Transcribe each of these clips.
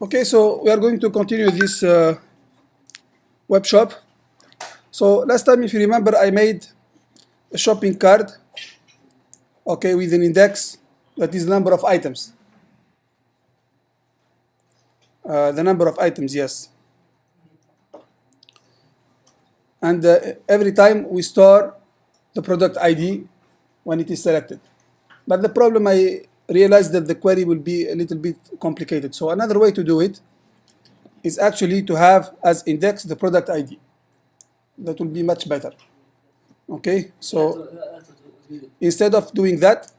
Okay, so we are going to continue this web shop. So last time, if you remember, I made a shopping cart, okay, with an index that is the number of items. The number of items, yes. And every time we store the product ID when it is selected. But the problem, I realized that the query will be a little bit complicated. So another way to do it is actually to have as index the product ID. That will be much better. Okay, so instead of doing that,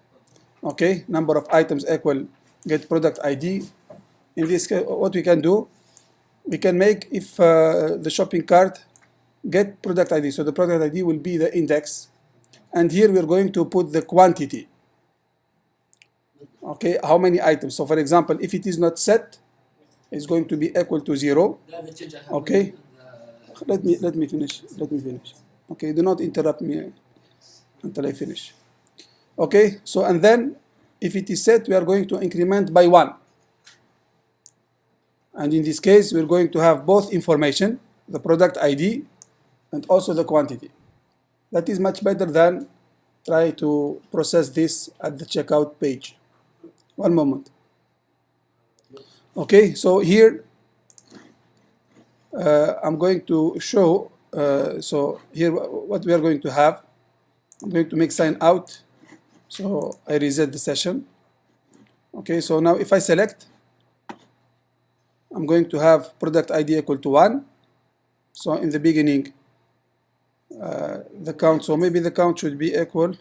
okay, number of items equal get product ID. In this case, what we can do, we can make if the shopping cart get product ID. So the product ID will be the index. And here we're going to put the quantity. Okay, how many items? So for example, if it is not set, it's going to be equal to 0. Okay, let me finish. Okay, do not interrupt me until I finish. Okay, so and then if it is set, we are going to increment by 1. And in this case, we're going to have both information, the product ID and also the quantity. That is much better than try to process this at the checkout page. One moment. Okay, so here I'm going to show, so here what we are going to have. I'm going to make sign out. So I reset the session. Okay, so now if I select, I'm going to have product ID equal to 1. So in the beginning, the count, so maybe the count should be equal,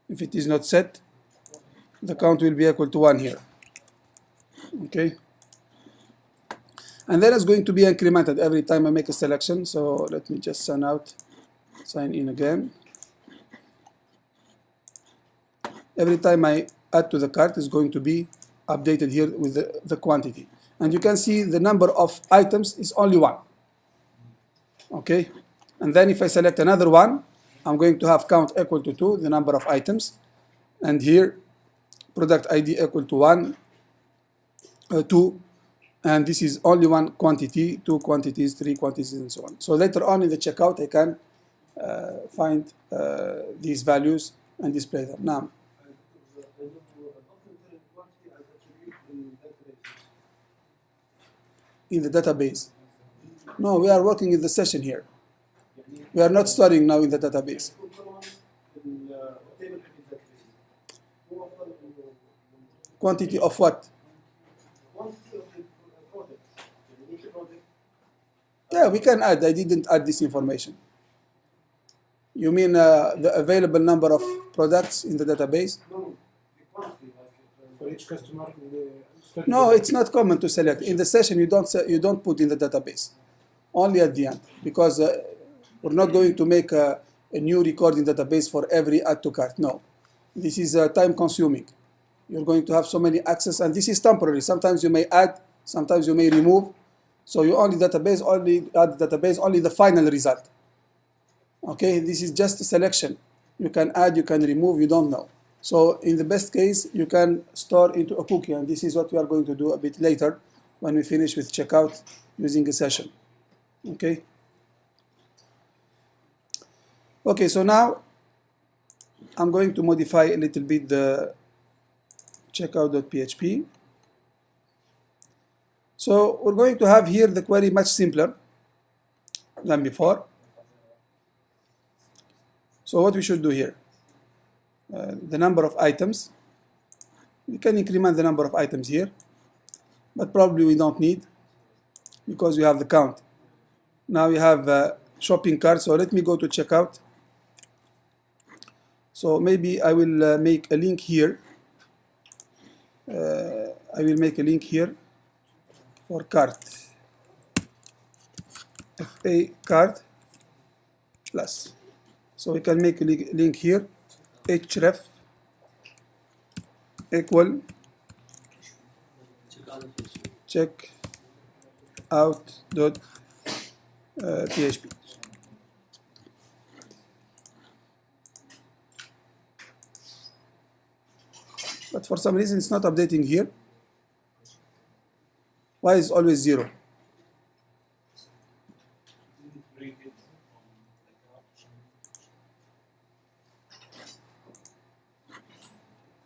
if it is not set, the count will be equal to 1 here. Okay. And then it's going to be incremented every time I make a selection. So let me just sign in again. Every time I add to the cart, is going to be updated here with the quantity. And you can see the number of items is only 1. Okay. And then if I select another one, I'm going to have count equal to 2, the number of items. And here, product ID equal to 2. And this is only one quantity, 2 quantities, 3 quantities, and so on. So later on in the checkout, I can find these values and display them. Now, in the database. No, we are working in the session here. We are not storing now in the database. Quantity of what? Yeah, we can add. I didn't add this information. You mean the available number of products in the database? For each customer. No, it's not common to select. In the session, you don't put in the database. Only at the end, because we're not going to make a new record in database for every add to cart. No, this is time consuming. You're going to have so many access, and this is temporary. Sometimes you may add, sometimes you may remove. So you only add database only the final result. Okay, this is just a selection. You can add, you can remove, you don't know. So in the best case, you can store into a cookie, and this is what we are going to do a bit later when we finish with checkout using a session. Okay. Okay, so now I'm going to modify a little bit the checkout.php. So we're going to have here the query much simpler than before. So what we should do here, the number of items, we can increment the number of items here, but probably we don't need because we have the count. Now we have shopping cart, so let me go to checkout. So maybe I will make a link here. I will make a link here for cart. FA cart plus. So we can make a link here. href equal check out dot php. But for some reason it's not updating here. Why is always 0?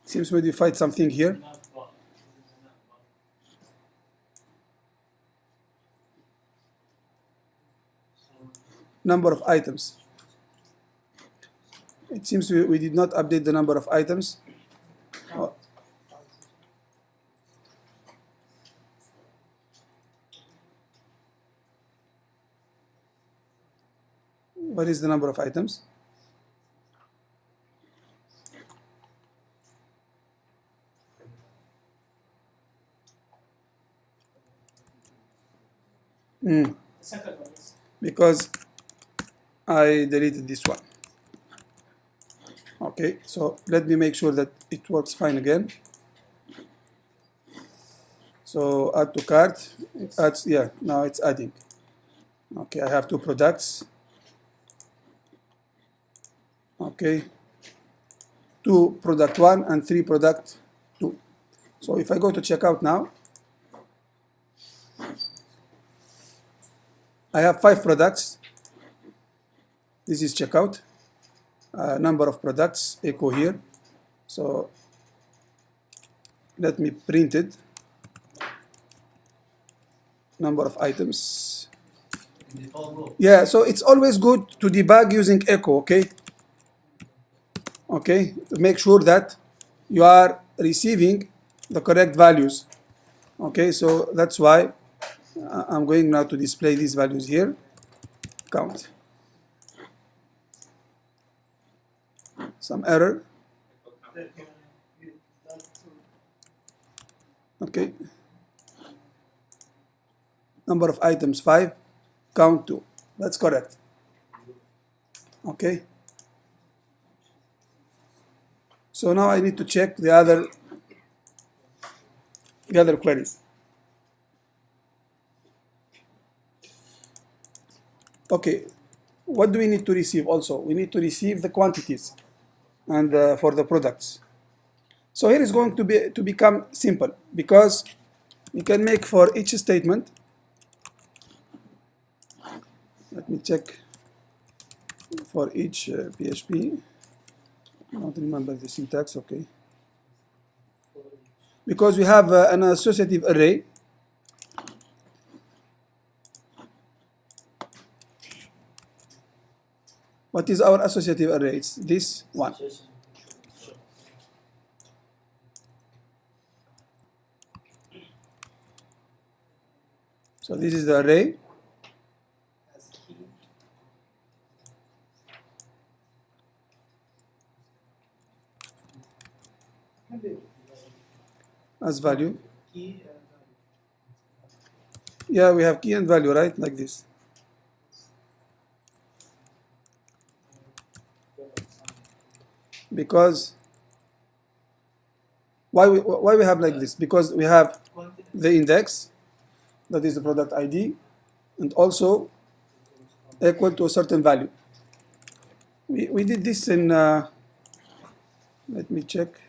Seems we modified something here. Number of items. It seems we did not update the number of items. Oh. What is the number of items? Because I deleted this one. Okay, so let me make sure that it works fine again. So add to cart, it adds, yeah, now it's adding. Okay, I have 2 products. Okay, 2 product 1 and 3 product 2. So if I go to checkout now, I have 5 products. This is checkout. Number of products, echo here. So let me print it. Number of items. Yeah, so it's always good to debug using echo, okay? Okay, to make sure that you are receiving the correct values. Okay, so that's why I'm going now to display these values here. Count. Some error. Okay. Number of items 5. Count 2. That's correct. Okay. So now I need to check the other queries. Okay. What do we need to receive also? We need to receive the quantities and for the products. So here is going to become simple because we can make for each statement. Let me check for each PHP. I don't remember the syntax. Okay. Because we have an associative array. What is our associative array? It's this one. So this is the array. As value. Yeah, we have key and value, right? Like this. Because why we have like this? Because we have the index, that is the product ID, and also equal to a certain value. We did this in, let me check.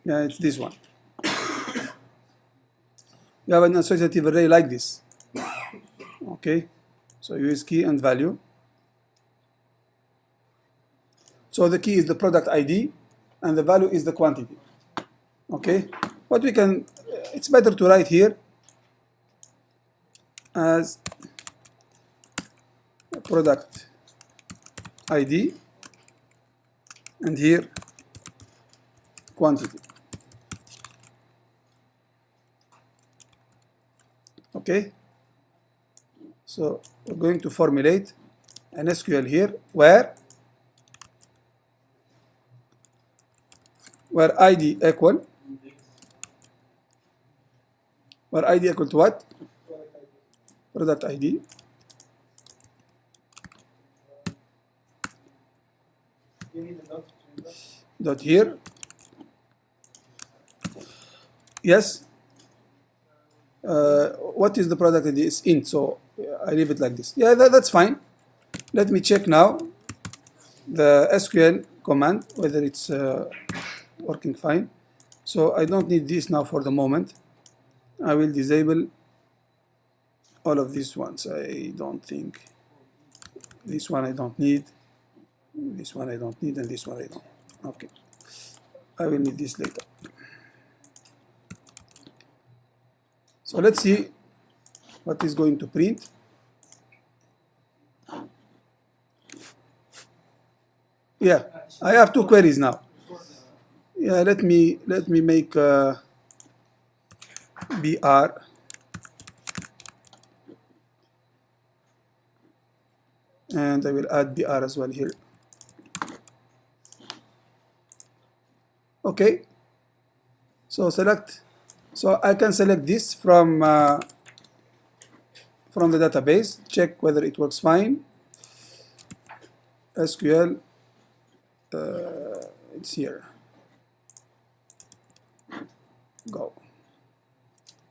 Yeah, it's this one. You have an associative array like this. Okay, so you use key and value. So the key is the product ID, and the value is the quantity. Okay, what we can, it's better to write here as product ID, and here quantity. Okay, so we're going to formulate an SQL here where ID equal, where ID equal to what? Product ID. Dot here. Yes. What is the product ID? It's int, so I leave it like this. Yeah, that's fine. Let me check now the SQL command whether it's working fine. So I don't need this now for the moment. I will disable all of these ones. I don't think this one I don't need, this one I don't need, and this one I don't. Okay, I will need this later. So let's see what is going to print. Yeah, I have two queries now. Yeah, let me make BR and I will add BR as well here. Okay, so select. So I can select this from the database. Check whether it works fine. SQL. It's here. Go.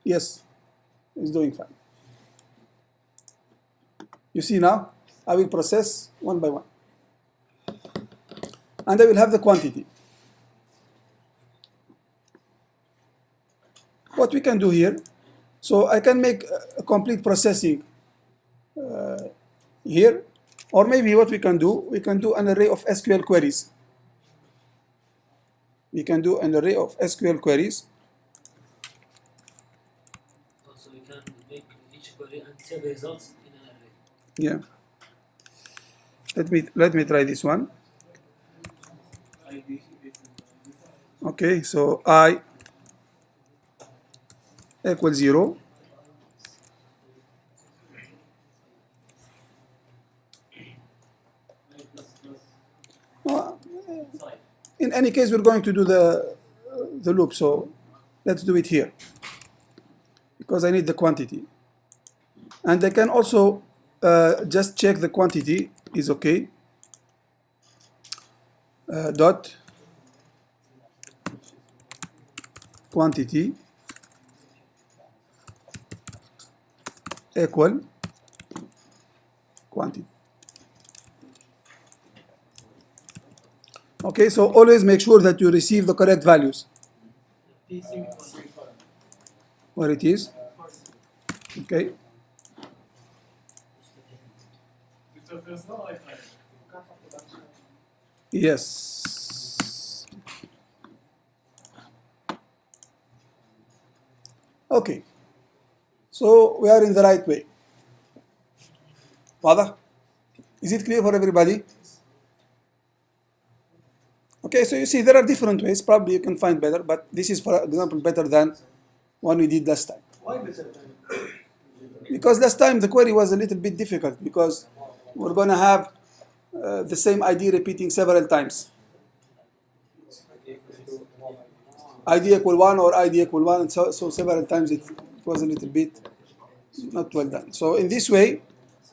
Yes, it's doing fine. You see now, I will process one by one. And I will have the quantity. What we can do here, so I can make a complete processing here, or maybe what we can do an array of SQL queries. We can do an array of SQL queries. So you can make each query and save the results in an array. Yeah. Let me try this one. Okay, so I equals 0. In any case, we're going to do the loop, so let's do it here because I need the quantity. And I can also just check the quantity is okay. Dot quantity equal quantity. Okay, so always make sure that you receive the correct values. Where it is. Okay. Yes. Okay. So we are in the right way. واضح? Is it clear for everybody? Okay, so you see there are different ways. Probably you can find better, but this is, for example, better than one we did last time. Why better than? Because last time the query was a little bit difficult because we're going to have the same ID repeating several times. ID equal 1 or ID equal 1, and so several times it was a little bit not well done. So in this way,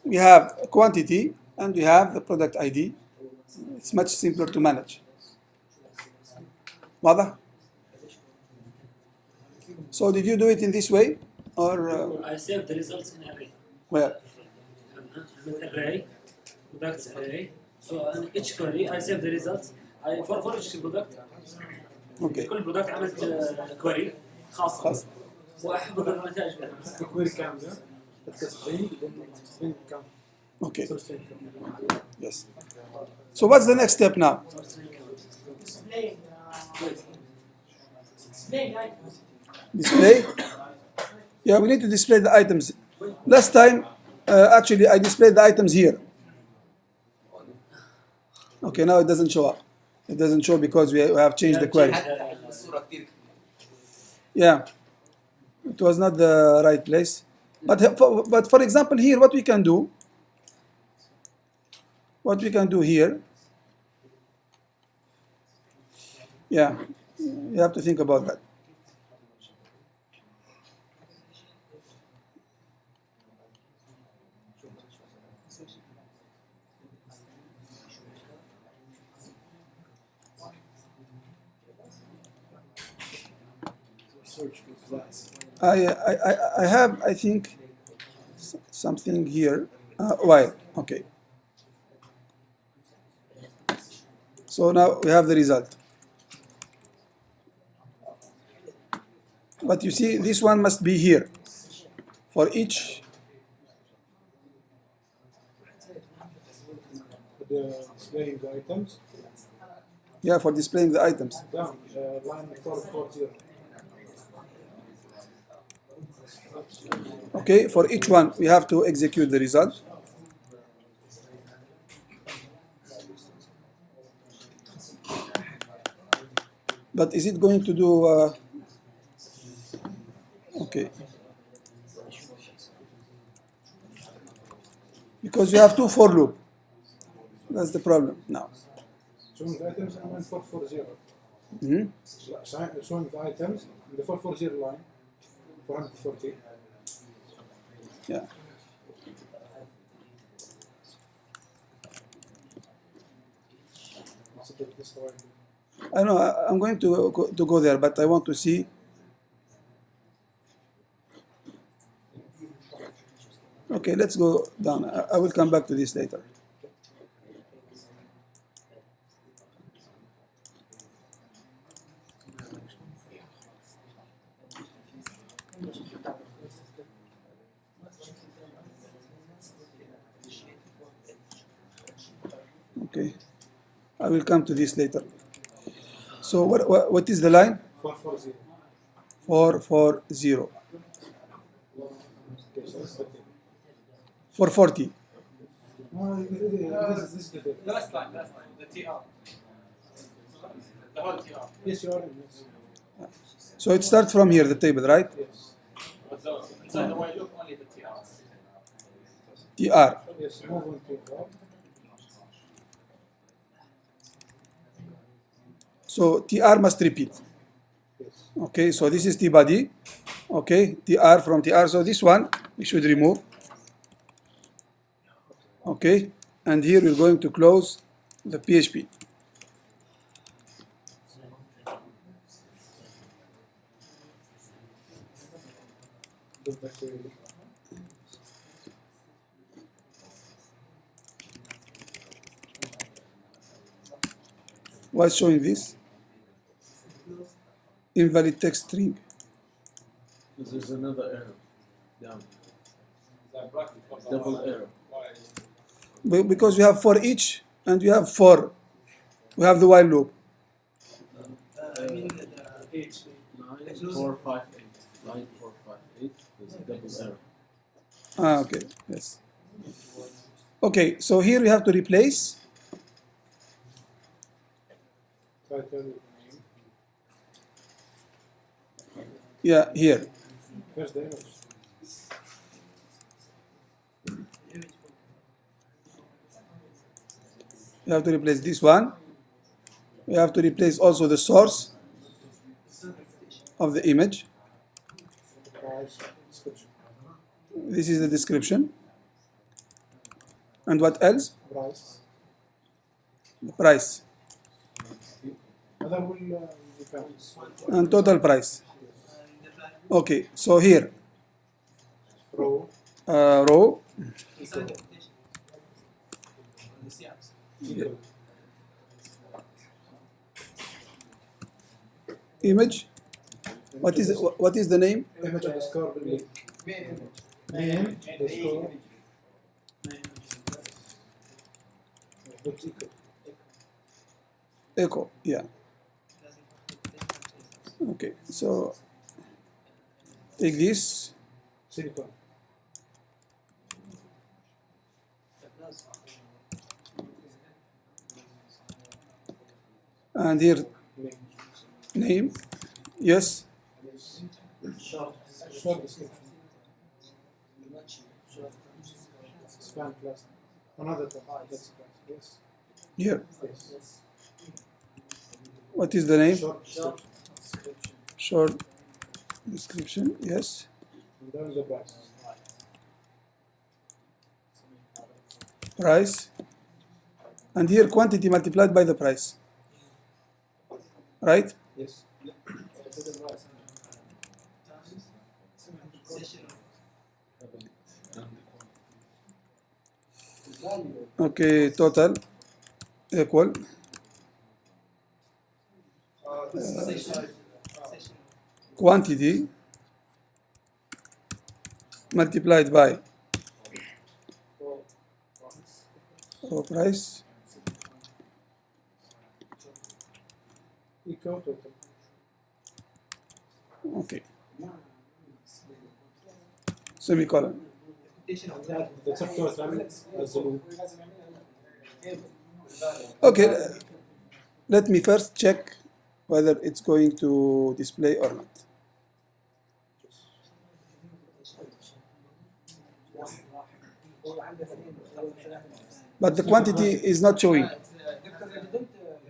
we have a quantity and we have the product ID. It's much simpler to manage. واضح? So did you do it in this way? Or I save the results in array. where? Array, products array. So in each query I save the results. For each product. Okay. كل برودكت عملت كويري خاصة واحفظ النتائج بها. الكويري كاملة التسجيل كامل. Okay. Yes. So what's the next step now? Display. Yeah, we need to display the items. Last time, actually, I displayed the items here. Okay, now it doesn't show up. It doesn't show because we have changed the query. Yeah, it was not the right place. But for example, here, what we can do here, yeah, you have to think about that. I have, I think, something here. While, okay. So now we have the result. But you see, this one must be here for each. The displaying the items. Yeah, for displaying the items. Down, line 440. Okay, for each one, we have to execute the result. But is it going to do? Okay. Because you have two for loop. That's the problem now. Showing the items and line 440. Mhm. Showing the items in the 440 line, 440. Yeah. I know I'm going to go there, but I want to see. Okay, let's go down. I will come back to this later. Okay, I will come to this later. So what is the line? 440. 440. Okay, so that's the thing. 440. No, this is the thing. Last line, the TR. The whole TR. Yes, you are in this. So it starts from here, the table, right? Yes. So inside the while loop, only the TR. TR. Yes, move on to that. So TR must repeat. Yes. Okay, so this is T body. Okay, TR from TR. So this one we should remove. Okay, and here we're going to close the PHP. Go back to it. What's showing this? Invalid text string. There's another error. Down. Double error. Because we have for each and we have for. We have the while loop. Line 458. Line 458. There's a double error. Ah, okay, yes. Okay, so here we have to replace. Title name. Yeah, here. First the image. We have to replace this one. We have to replace also the source of the image. Price. Description. This is the description. And what else? Price. The price. Other will depend. And total price. Okay, so here, Row. row, Equal. image. What is the name? Image underscore link. Name underscore. Dot equal. Echo. Yeah. Okay, so take this. Silicon. And here, Name. name. Yes. Short description. Span plus. Another tab. That's plus. Yes. Here. Yes. What is the name? Short description. Short description. Yes. And then the price. Price. And here quantity multiplied by the price. Right? Yes. Okay, total equal. quantity multiplied by raw price equal total. okay semicolon. The subtotal as the loop. Okay, let me first check whether it's going to display or not. But the quantity is not showing.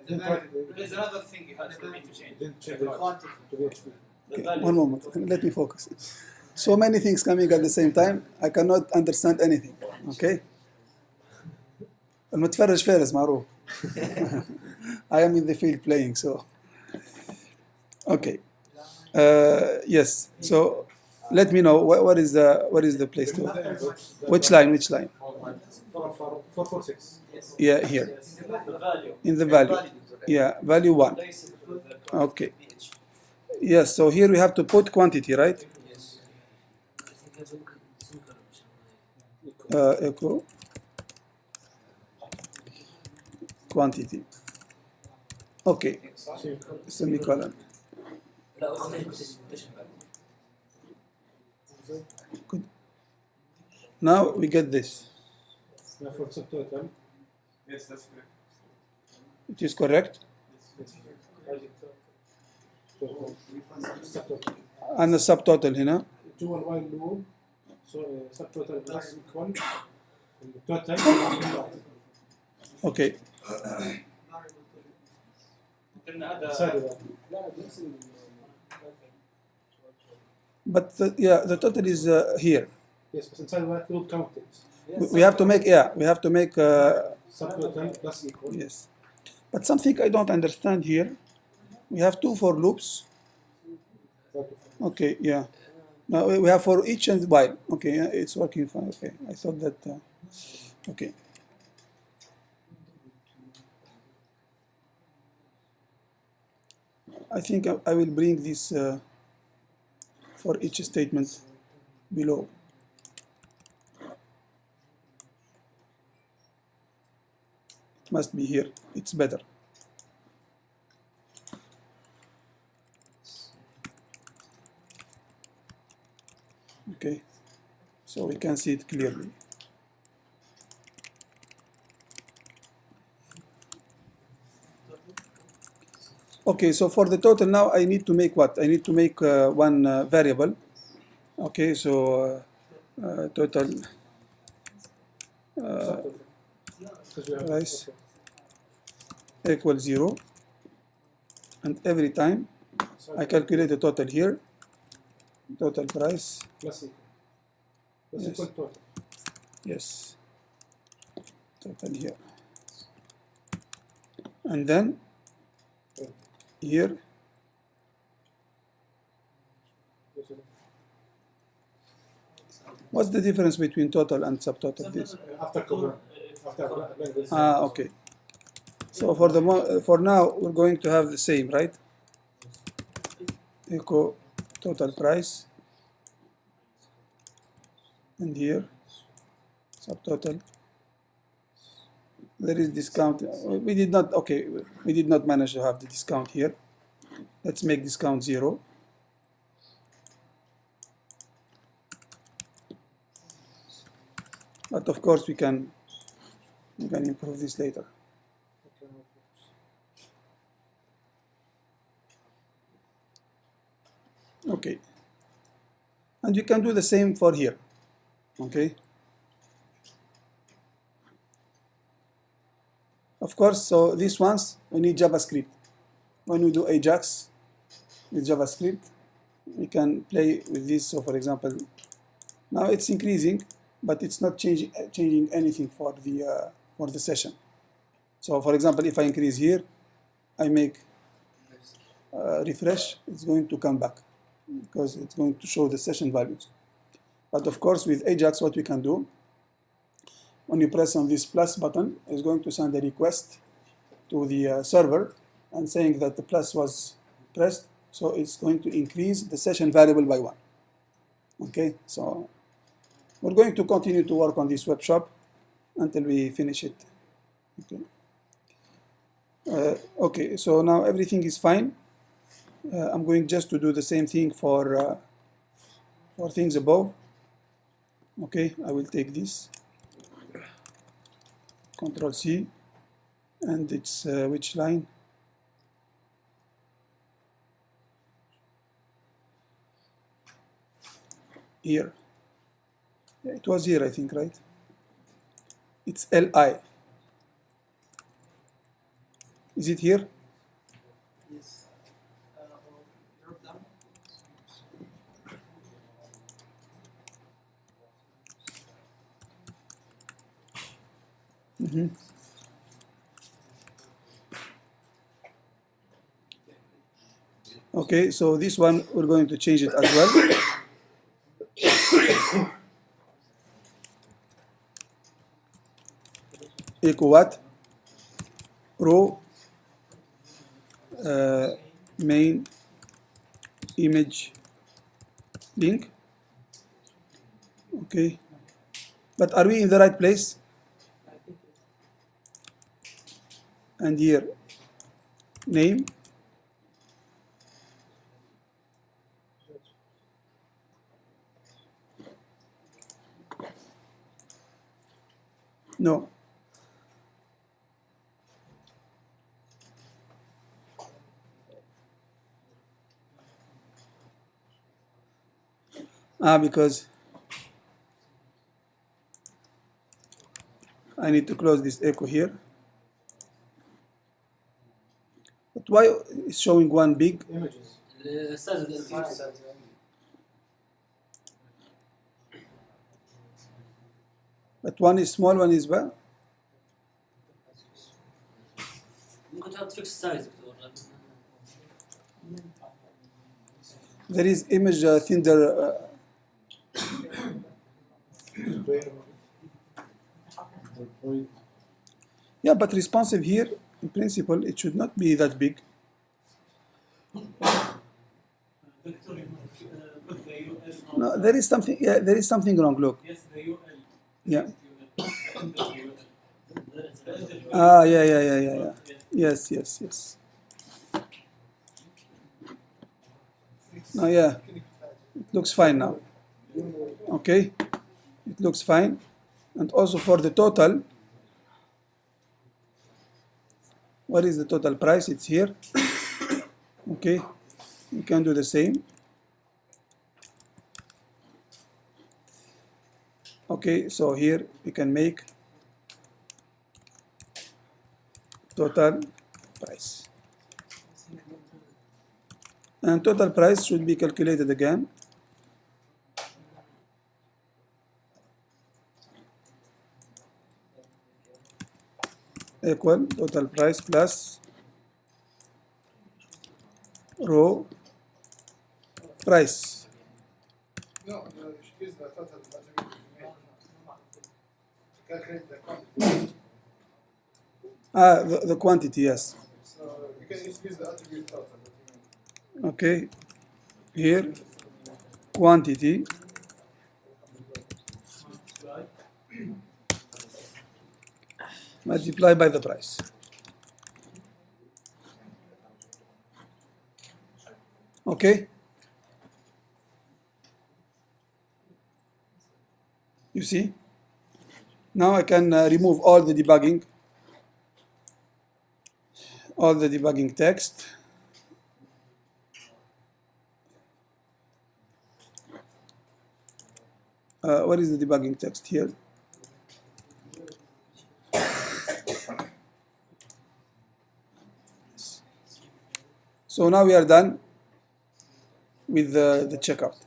There's another thing you have to need to change. Didn't change the quantity to PHP. Okay, one moment, let me focus. So many things coming at the same time, I cannot understand anything. Okay? المتفرج فارس معروف. I am in the field playing, so. Okay. Yes. So let me know what is the place to. Which line? 446. Yeah, here. The value. In the value. Yeah, value 1. Okay. Yes, so here we have to put quantity, right? Echo quantity. Okay. Semicolon. Good. Now we get this. Now for subtotal. Yes, that's correct. It is correct. Subtotal. And the subtotal هنا. جوا الوايل لوب subtotal plus equal total. Okay. But the total is here. Yes, but inside while loop count it. We have to make Subtotal plus equal. yes. But something I don't understand here. We have 2 for loops. Okay, yeah. Now we have for each and while. Okay, yeah, it's working fine. Okay, I thought that. Okay. I think I will bring this for each statement below. It must be here. It's better. Okay, so we can see it clearly. Okay, so for the total now I need to make what? I need to make one variable. Okay, so total price equals 0, and every time I calculate the total here. Total price Plus equal. Plus Yes. equal total. yes, total here, and then here what's the difference between total and subtotal? This After cover. After blended. okay. So for now we're going to have the same, right? Echo total price, and here subtotal. There is discount. We did not. Okay, we did not manage to have the discount here. Let's make discount 0. But of course we can improve this later. Okay, and you can do the same for here. Okay, of course, so these ones we need JavaScript. When we do Ajax with JavaScript, we can play with this. So for example, now it's increasing, but it's not changing anything for the session. So for example, if I increase here, I make refresh, it's going to come back because it's going to show the session values. But of course, with Ajax, what we can do, when you press on this plus button, it's going to send a request to the server and saying that the plus was pressed So it's going to increase the session variable by 1. Okay, so we're going to continue to work on this web shop until we finish it. Okay. Okay, so now everything is fine. I'm going just to do the same thing for things above. Okay, I will take this, Control C, and it's which line? Here. Yeah, it was here, I think, right? It's LI. Is it here? Yes. Drop down. Mm-hmm. Okay, so this one we're going to change it as well. Echo what? Row main image link. Okay, but are we in the right place? And here name. No. Because I need to close this echo here. But why is showing one big? Images. But one is small, one is big. ممكن تحط fixed size. There is image Tinder. Yeah, but responsive here, in principle, it should not be that big. No, there is something. Yeah, there is something wrong. Look. Yes, the UL. Yeah. Yeah. Yes. No, yeah. It looks fine now. Okay. It looks fine. And also for the total, what is the total price? It's here. Okay. You can do the same. Okay, so here we can make total price. And total price should be calculated again. Equal total price plus row price. No, you should use the total attribute to calculate the quantity. The quantity, yes. So you can use the attribute total. Okay, here quantity multiply by the price. Okay, you see, now I can remove all the debugging text. What is the debugging text here? So now we are done with the checkout.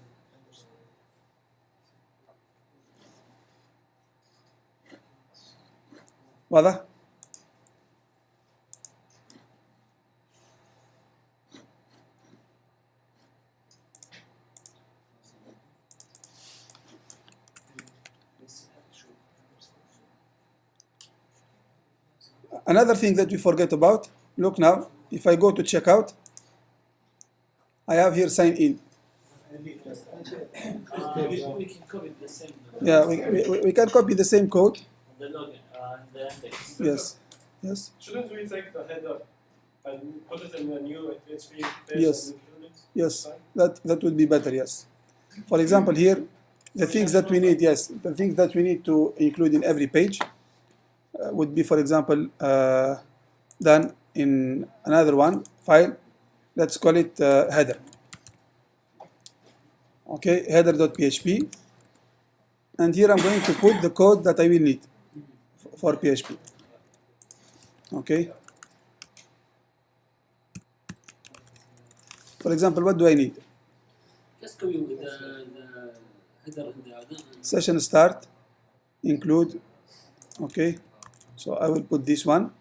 واضح؟ Another thing that we forget about, look now, if I go to checkout, I have here sign in. We can copy the same. Yeah, we can copy the same code. The login and the index. Yes, yes, Shouldn't we take the header and put it in a new PHP page Yes. and include it? yes. That would be better. Yes. For example, here, the things that we need. Yes, the things that we need to include in every page would be, for example, done in another one file. Let's call it header. Okay, header.php. And here I'm going to put the code that I will need for PHP. Okay. For example, what do I need? Just copy with the header and the other. Session start, include. Okay. So I will put this one.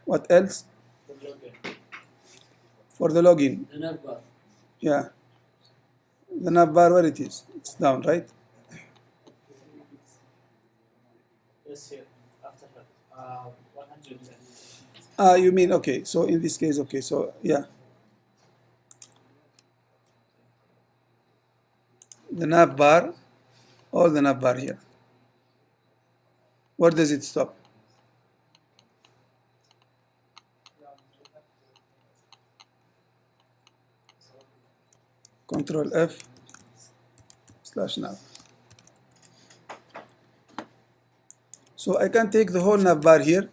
What else? The login. For the login. The navbar. Yeah. The navbar, where it is? It's down, right? Yes, here. After that. 110. You mean, okay. So in this case, okay. So, yeah. The navbar, or the navbar here. Where does it stop? Control F / nav. So I can take the whole navbar here.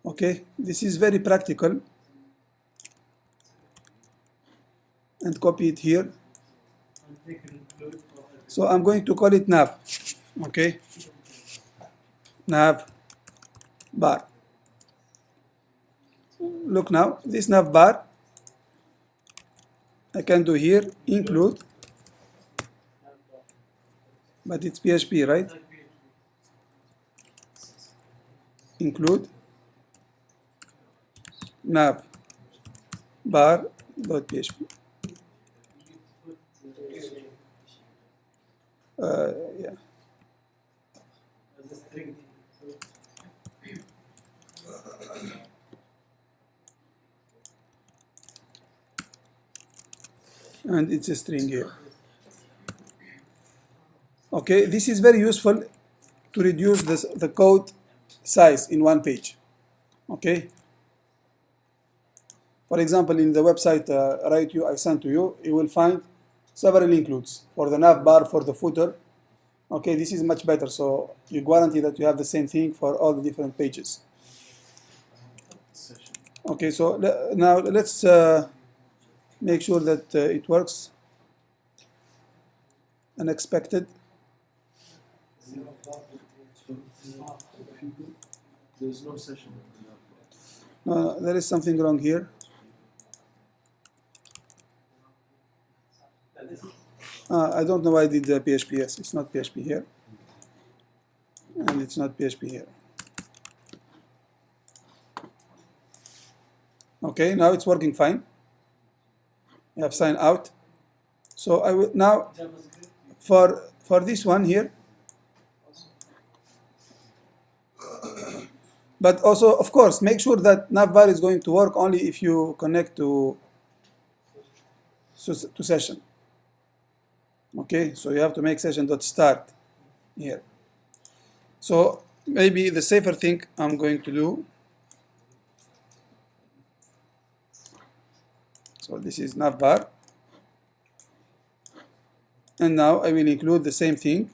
Okay, this is very practical. And copy it here. So I'm going to call it nav. Okay, nav bar. Look now, this nav bar I can do here include, but it's PHP, right? Include nav bar dot php. Yeah. And it's a string here. Okay, this is very useful to reduce the code size in one page. Okay. For example, in the website I sent to you, you will find several includes for the nav bar, for the footer. Okay, this is much better. So you guarantee that you have the same thing for all the different pages. Okay, so now let's make sure that it works. Unexpected. There's no session. No, there is something wrong here. I don't know why I did the PHP. Yes, it's not PHP here. And it's not PHP here. Okay, now it's working fine. You have signed out. So I will now for this one here. But also, of course, make sure that navbar is going to work only if you connect to session. Okay, so you have to make session.start here. So maybe the safer thing I'm going to do. So this is navbar. And now I will include the same thing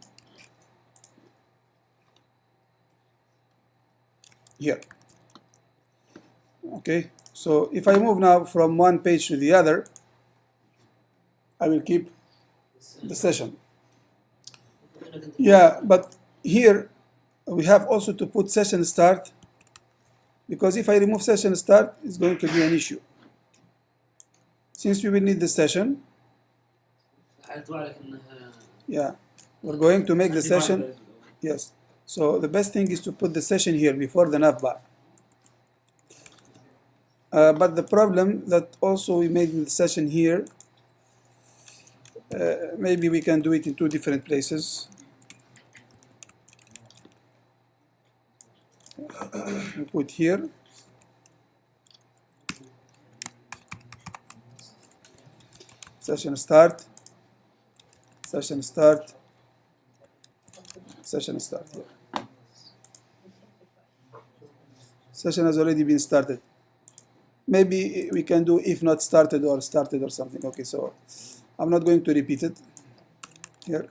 here. Okay, so if I move now from one page to the other, I will keep the session. Yeah, but here we have also to put session start, because if I remove session start, it's going to be an issue. Since we will need the session, yeah, we're going to make the session. Yes. So the best thing is to put the session here before the navbar. But the problem that also we made the session here, maybe we can do it in two different places. we put here session start, session start, session start here. Session has already been started. Maybe we can do if not started or started or something. Okay, so I'm not going to repeat it here.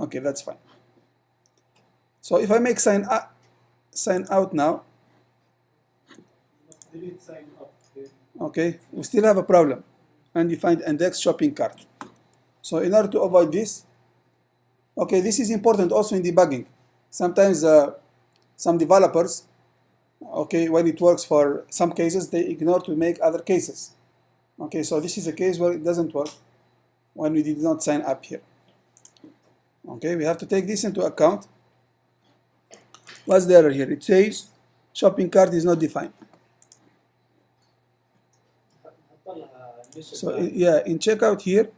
Okay, that's fine. So if I make sign out now, Delete sign up. okay, we still have a problem. And you find index shopping cart. So in order to avoid this, okay, this is important also in debugging. Sometimes some developers, okay, when it works for some cases, they ignore to make other cases. Okay, so this is a case where it doesn't work when we did not sign up here. Okay, we have to take this into account. What's the error here? It says shopping cart is not defined. So yeah, in checkout here,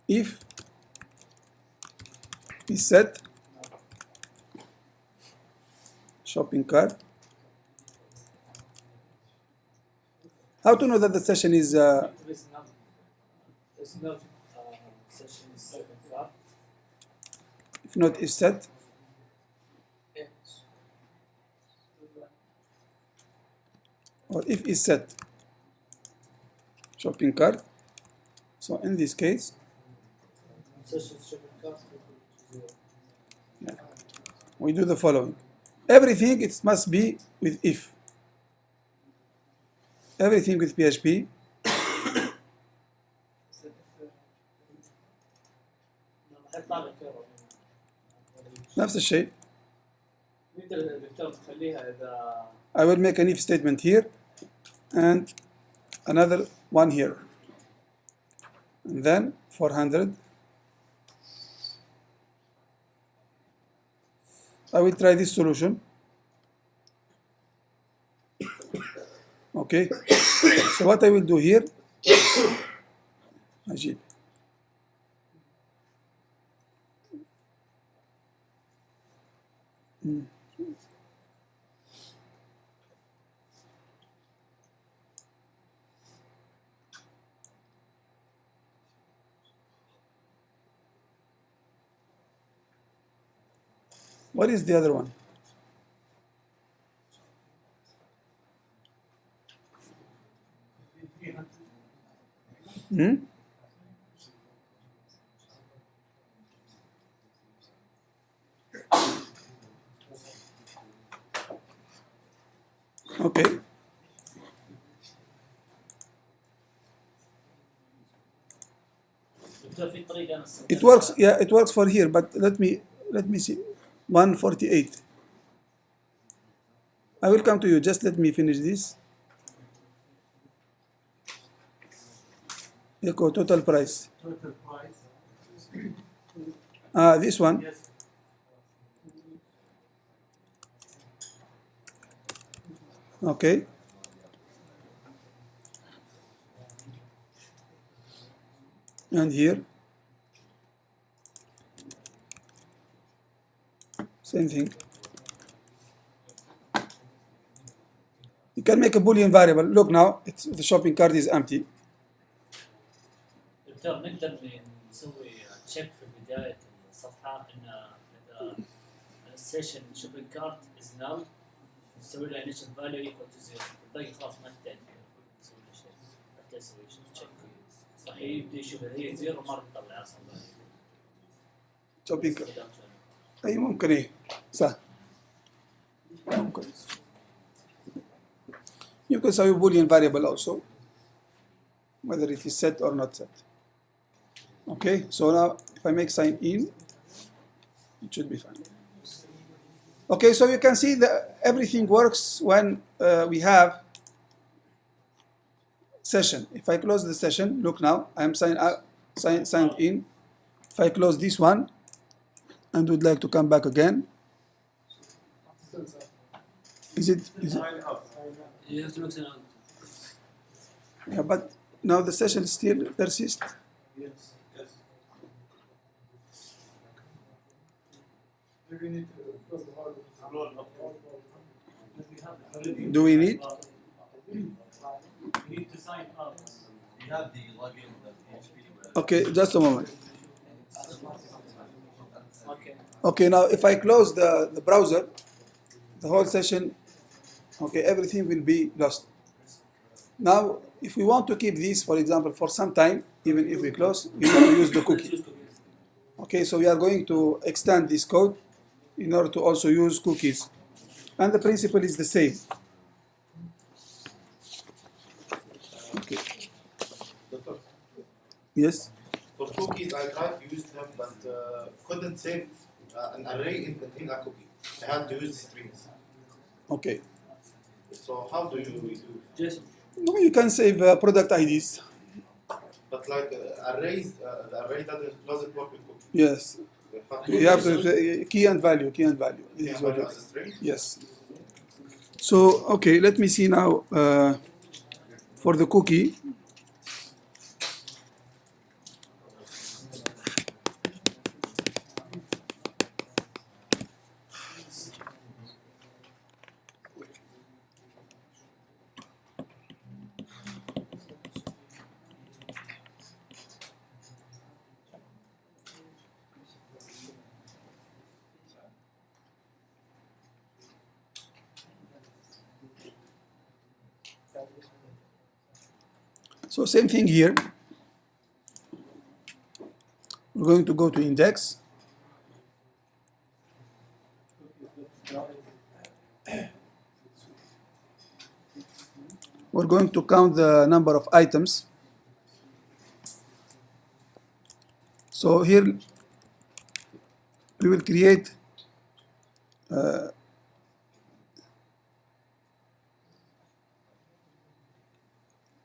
if we set shopping cart, how to know that the session is if not is set? Or if is set shopping cart. So in this case, yeah, we do the following. Everything it must be with if. Everything with PHP. نفس الشيء. I will make an if statement here and another one here. And then 400. I will try this solution. Okay. So what I will do here, Ajib. What is the other one? Okay. It works. Yeah, it works for here. But let me see. 148. I will come to you. Just let me finish this. Echo total price. Total price. This one. Yes. Okay. And here. Same thing. You can make a Boolean variable. Look now, the shopping cart is empty. دكتور نقدر نسوي تشيك في بداية الصفحة إن السيشن شوبينج كارت از نال، نسوي له initial value equal to 0، الباقي خلاص ما تحتاج نسوي له شيء، ما تحتاج تسوي تشيك. صح يبدأ يشوف إذا هي 0 ما راح تطلع أصلا. shopping cart. أي ممكن إيه صح. ممكن. You can say a Boolean variable also, whether it is set or not set. Okay, so now if I make sign in, it should be fine. Okay, so you can see that everything works when we have session. If I close the session, look now, I am signed in. If I close this one and would like to come back again, is it Sign up. You have to make sign out. Yeah, but now the session still persists. Yes. Do we need to close the hard? Do we need? You need to sign up. You have the login of the PHP. Okay, just a moment. Okay. Okay, now if I close the browser, the whole session, okay, everything will be lost. Now, if we want to keep this, for example, for some time, even if we close, we want to use the cookie. Okay, so we are going to extend this code in order to also use cookies. And the principle is the same. Okay. Doctor, Yes? for cookies, I tried to use them, but couldn't save an array in a cookie. I had to use strings. Okay. So how do you do? Jason. No, you can save product IDs. But like arrays, the array doesn't work with cookies. Yes. You have to say key and value, key and value. This is what you as a string. Yes. So, okay, let me see now for the cookie. So same thing here. We're going to go to index. We're going to count the number of items. So here we will create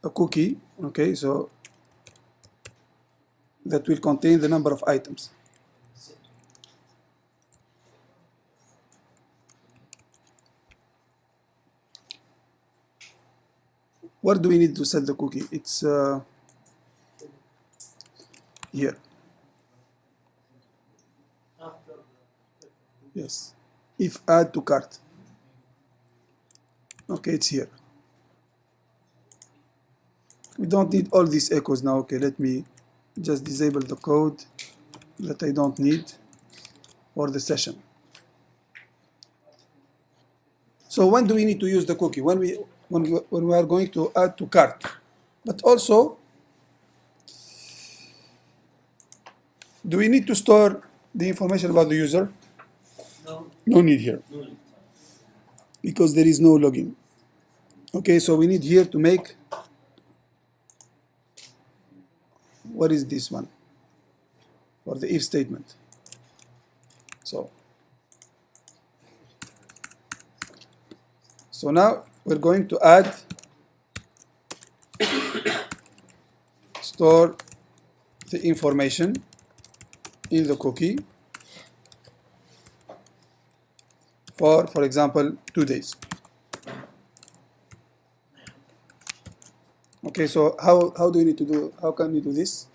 a cookie, okay, so that will contain the number of items. Where do we need to set the cookie? It's here. Yes. If add to cart. Okay, it's here. We don't need all these echoes now. Okay, let me just disable the code that I don't need for the session. So when do we need to use the cookie? When we are going to add to cart. But also, do we need to store the information about the user? No. No need here, No. because there is no login. Okay, so we need here to make, what is this one? For the if statement. So now we're going to add store the information in the cookie for example 2 days. Okay, so how do we need to do, how can we do this?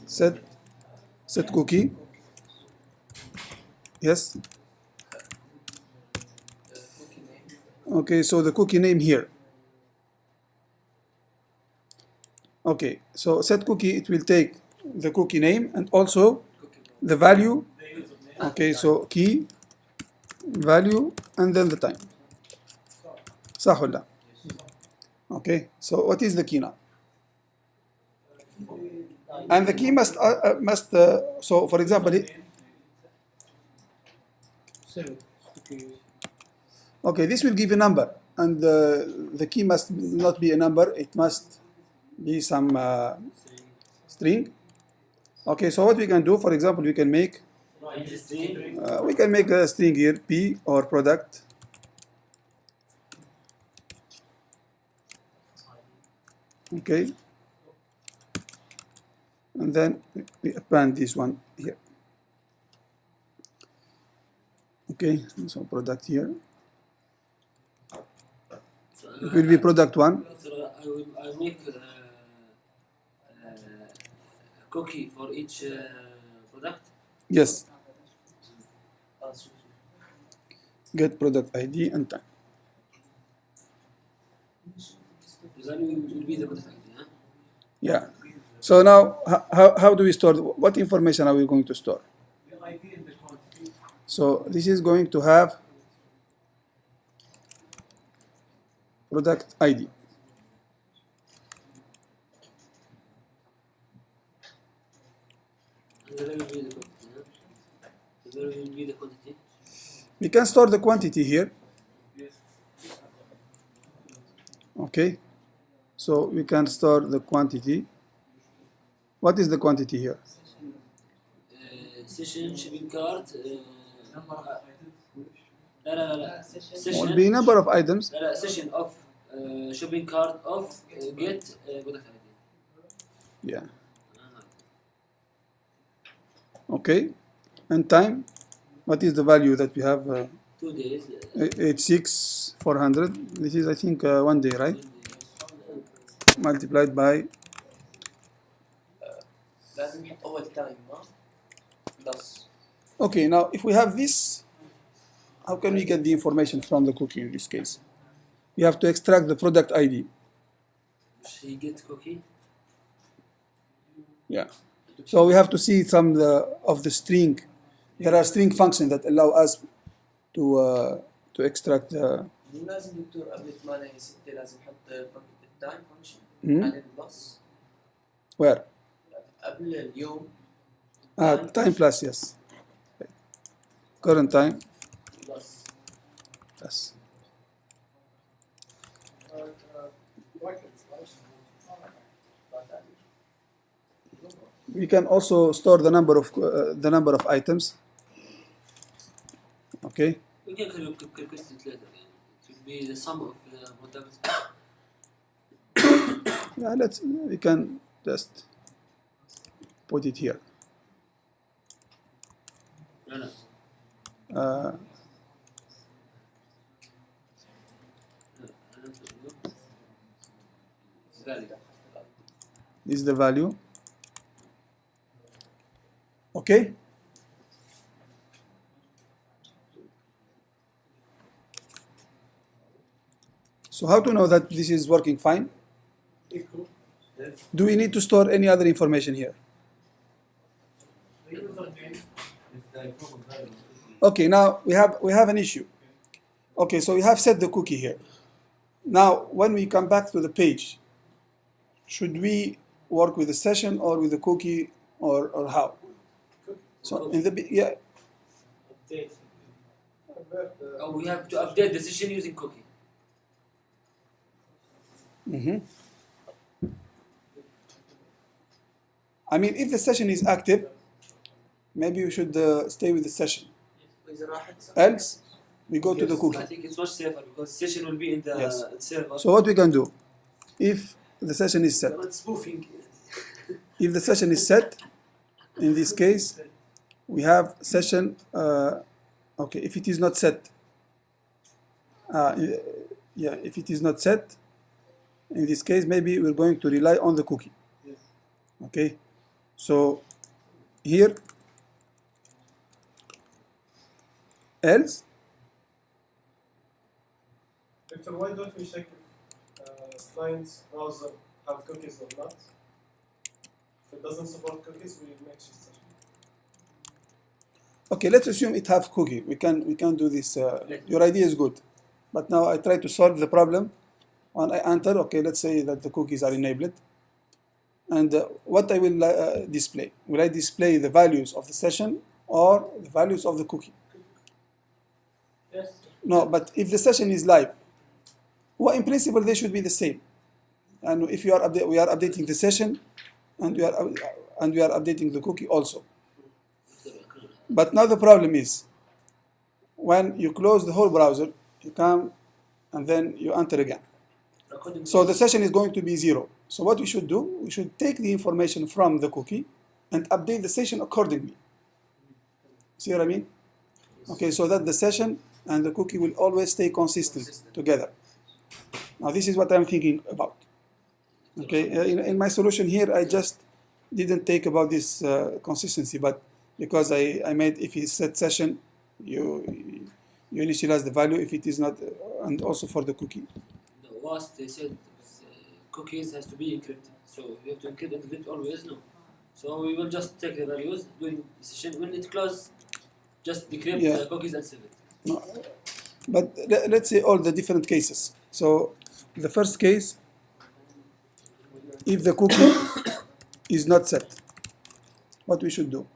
Set cookie. Yes. Okay, so the cookie name here. Okay, so set cookie, it will take the cookie name and also the value. Okay, so key, value, and then the time. صح ولا لا? Okay, so what is the key now? And the key must so for example, okay, this will give a number, and the key must not be a number, it must be some string. Okay, so what we can do, for example, we can make a string here, P or product. Okay, and then we append this one here. Okay, so product here. It will be product one. I make cookie for each product. Yes. Get product ID and time. The value will be the product ID, huh? Yeah. So now, how do we store? What information are we going to store? So this is going to have product ID. And the value will be the quantity, huh? The value will be the quantity. We can store the quantity here. Okay. So we can store the quantity. What is the quantity here? Session shipping cart. لا. Session. Will be number of items. لا. Session of shopping cart of get product ID. Yeah. Okay. And time. What is the value that we have? 2 days. 86,400. This is, I think, 1 day, right? Multiplied by. لازم نحط أول تايم ما بلس. Okay, now if we have this, how can we get the information from the cookie in this case? We have to extract the product ID. She get cookie. Yeah. So we have to see some of the string. There are string functions that allow us to extract the. مو لازم دكتور قبل 8 6 لازم نحط التايم فانكشن Hmm? بعدين بلس Where? قبل اليوم Time plus, yes. Current time بلس. plus. We can also store the number of items. Okay. We can calculate it later. It will be the sum of the products. Yeah, we can just put it here. لا. Uh, this is the value. Okay. So how to know that this is working fine? Do we need to store any other information here? Okay, now we have an issue. Okay, so we have set the cookie here. Now, when we come back to the page, should we work with the session or with the cookie or how? So in the yeah. Update. Oh, we have to update the session using cookie. I mean, if the session is active, maybe we should stay with the session. وإذا راحت Else, we go to the I cookie. think it's much safer because session will be in the Yes. server. So what we can do, if the session is set, Not spoofing. if the session is set, in this case, we have session. Okay, if it is not set, yeah, if it is not set, in this case, maybe we're going to rely on the cookie. Okay, so here, else, Victor, why don't we check if client's browser have cookies or not? If it doesn't support cookies, we make session. okay, let's assume it have cookie. We can do this. Your idea is good, but now I try to solve the problem. When I enter, okay, let's say that the cookies are enabled, and what I will display? Will I display the values of the session or the values of the cookie? Yes. No, but if the session is live, well, in principle they should be the same. And if we are updating the session, and we are updating the cookie also. But now the problem is, when you close the whole browser, you come and then you enter again. So the session is going to be 0. So what we should do, we should take the information from the cookie and update the session accordingly. See what I mean? Okay, so that the session and the cookie will always stay consistent together. Now this is what I'm thinking about. Okay, in my solution here, I just didn't take about this consistency, but because I made if it's set session, you initialize the value if it is not, and also for the cookie. The last they said cookies has to be encrypted, so you have to encrypt always. No, so we will just take the values during the session. When it closes, just decrypt Yeah. the cookies and save it. No, but let's say all the different cases. So the first case, if the cookie is not set, what we should do?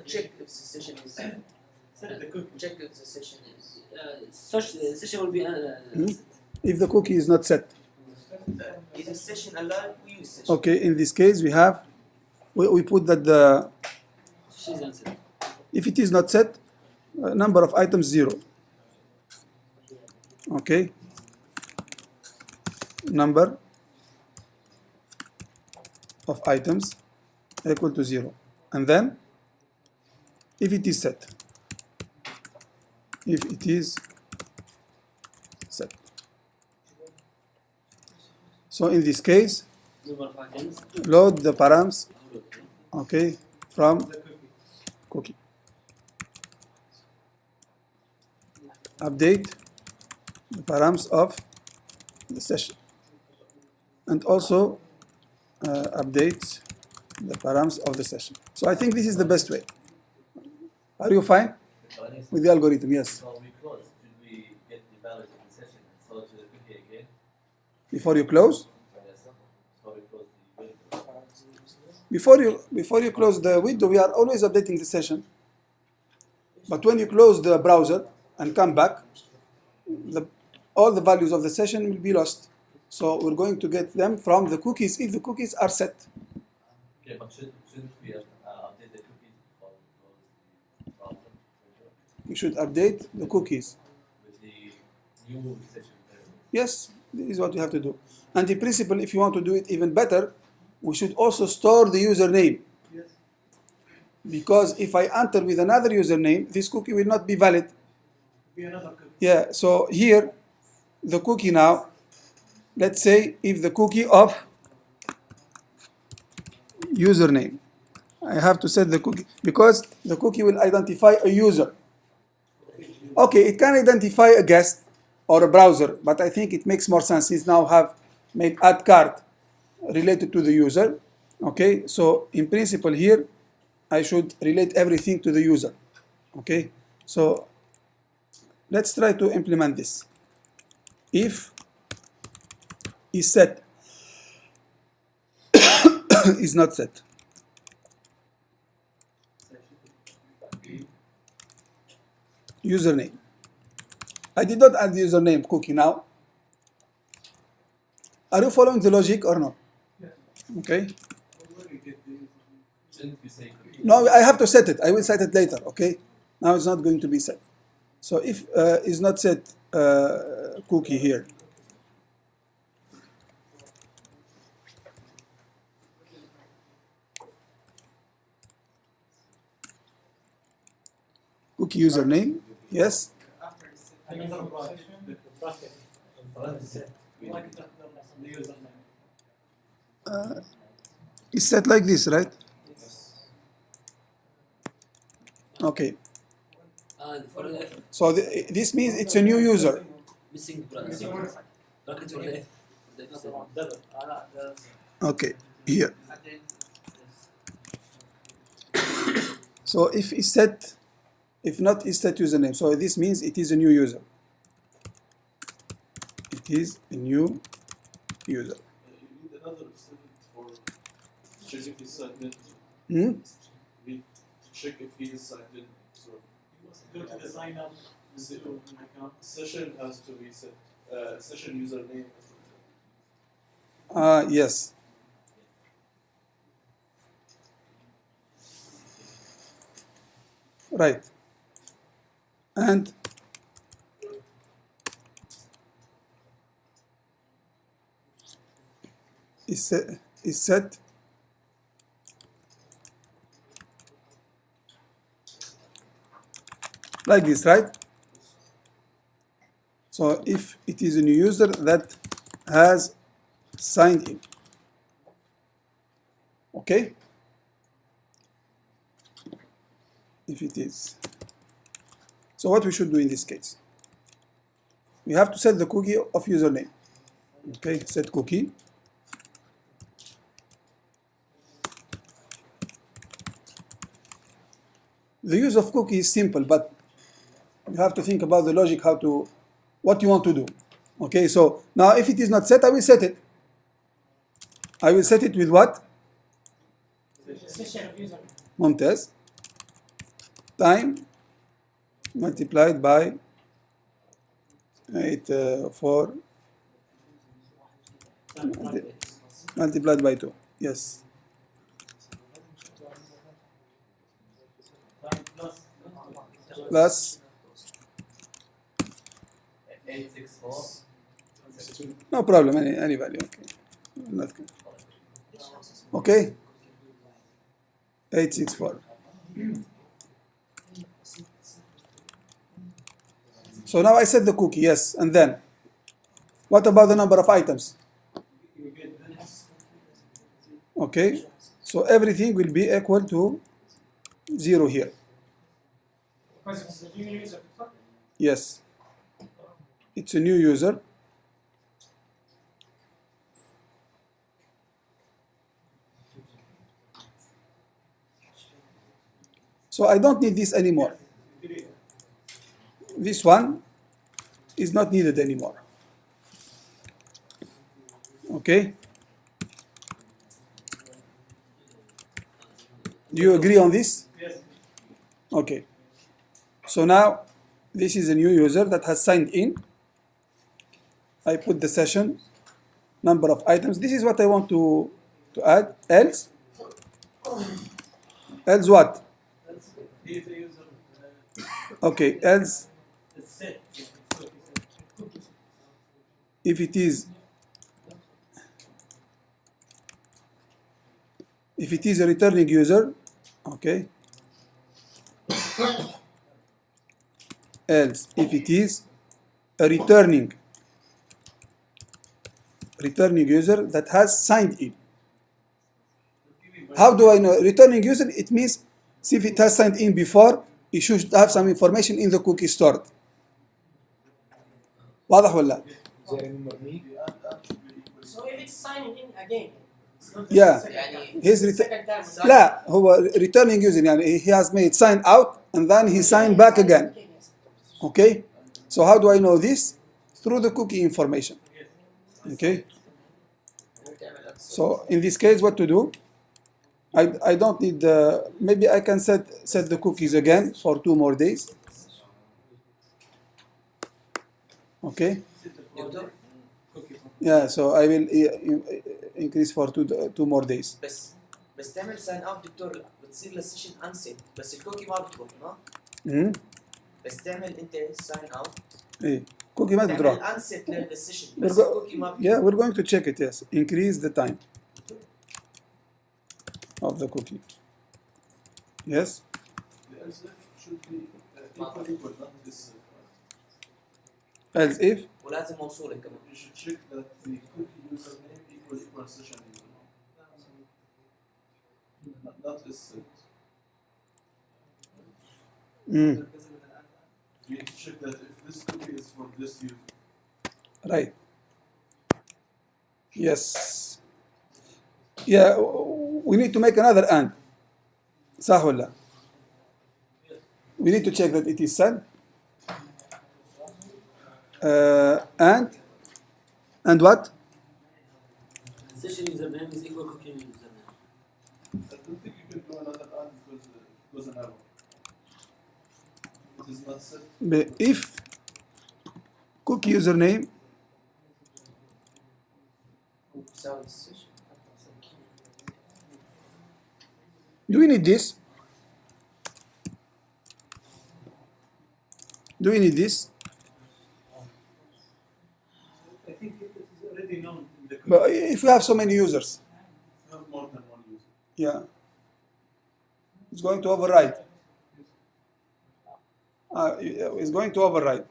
check if the session is Set the cookie. check if the session is Such session will be If the cookie is not set. is the session alive? We use session. Okay, in this case we put that the she's answered. if it is not set, number of items 0. Okay, number of items equal to 0, and then if it is set, so in this case Number of items. load the params, okay, from cookie, update the params of the session, and also update the params of the session. So I think this is the best way. Are you fine with the algorithm? Yes. So we close. Should we get the values of the session and sort to the cookie again? Before you close, Yes, sir. So we close the window. before you close the window, we are always updating the session. But when you close the browser and come back, all the values of the session will be lost. So we're going to get them from the cookies if the cookies are set. Okay, but shouldn't we update the cookies before we close the browser window You should update the cookies. with the new session? Yes, this is what we have to do. And in principle, if you want to do it even better, we should also store the username. Yes. Because if I enter with another username, this cookie will not be valid. Be another cookie. Yeah, so here, the cookie now, let's say if the cookie of username, I have to set the cookie, because the cookie will identify a user. Okay, it can identify a guest or a browser, but I think it makes more sense since now have made add card related to the user. Okay, so in principle here, I should relate everything to the user. Okay, so let's try to implement this. If is set is not set. Username. I did not add the username cookie now. Are you following the logic or not? Okay. Shouldn't we say cookie? No, I have to set it. I will set it later. Okay. Now it's not going to be set. So if is not set cookie here. Cookie username. Yes. Another bracket. The bracket. Like the username. It's set like this, right? Okay. For the F, So this means it's a new user. missing bracket for the F. The F seven. double. Okay. Here. So if is set, if not is set username. So this means it is a new user. It is a new user. You need another statement for check if he's signed in. Hmm? You need to check if he is signed in. So You must go to the sign up to an account. session has to be set. Session username. Yes. Right. And is set like this, right? So if it is a new user that has signed in. Okay? If it is. So what we should do in this case? We have to set the cookie of username. Okay, set cookie. The use of cookie is simple, but you have to think about the logic, what you want to do. Okay, so now if it is not set, I will set it. I will set it with what? Mumtaz. Time multiplied by 4 multiplied by 2. Yes. Plus 864. no problem, any value. Okay. Nothing. Okay. 864. So now I set the cookie, yes, and then what about the number of items? Okay, so everything will be equal to 0 here. Yes, it's a new user. So I don't need this anymore. This one is not needed anymore. Okay? Do you agree on this? Yes. Okay. So now this is a new user that has signed in. I put the session, number of items. This is what I want to add. Else what? He's a user. Okay, else It's set. if it is a returning user, okay, else if it is a returning user that has signed in. How do I know returning user? It means see if it has signed in before, it should have some information in the cookie stored. واضح ولا؟ زي المرمي. So if it's signing in again, it's not Yeah. the second time. His It's the return. second time. لا هو returning user يعني he has made sign out and then he signed back again. Okay, so how do I know this? Through the cookie information. Okay, so in this case what to do? I don't need the, maybe I can set the cookies again for 2 more days. Okay, yeah, so I will increase for 2 more days. بس تعمل ساين اوت دكتور بتصير للسيشن انسيت بس الكوكي ما بتروح ما بس تعمل انت ساين اوت ايه كوكي ما تعمل بتروح. انسيت للسيشن بس الكوكي ما Yeah, we're going to check it. Yes, increase the time of the cookie. Yes. The else if should be equal, not this. Else if ولازم موصوله كمان. You should check that the cookie username equal session user. Not is set. You need to check that if this cookie is for this user. right. Yes. Yeah, we need to make another and. صح ولا؟ We need to check that it is sent. And what? Session username is equal cookie username. I don't think you can do another and because it was an error. It is not set. If cookie username بتساوي السيشن. do we need this? Do we need this? I think it is already known in the cookie. But if we have so many users, Not more than one user. yeah, it's going to override. It's going to override.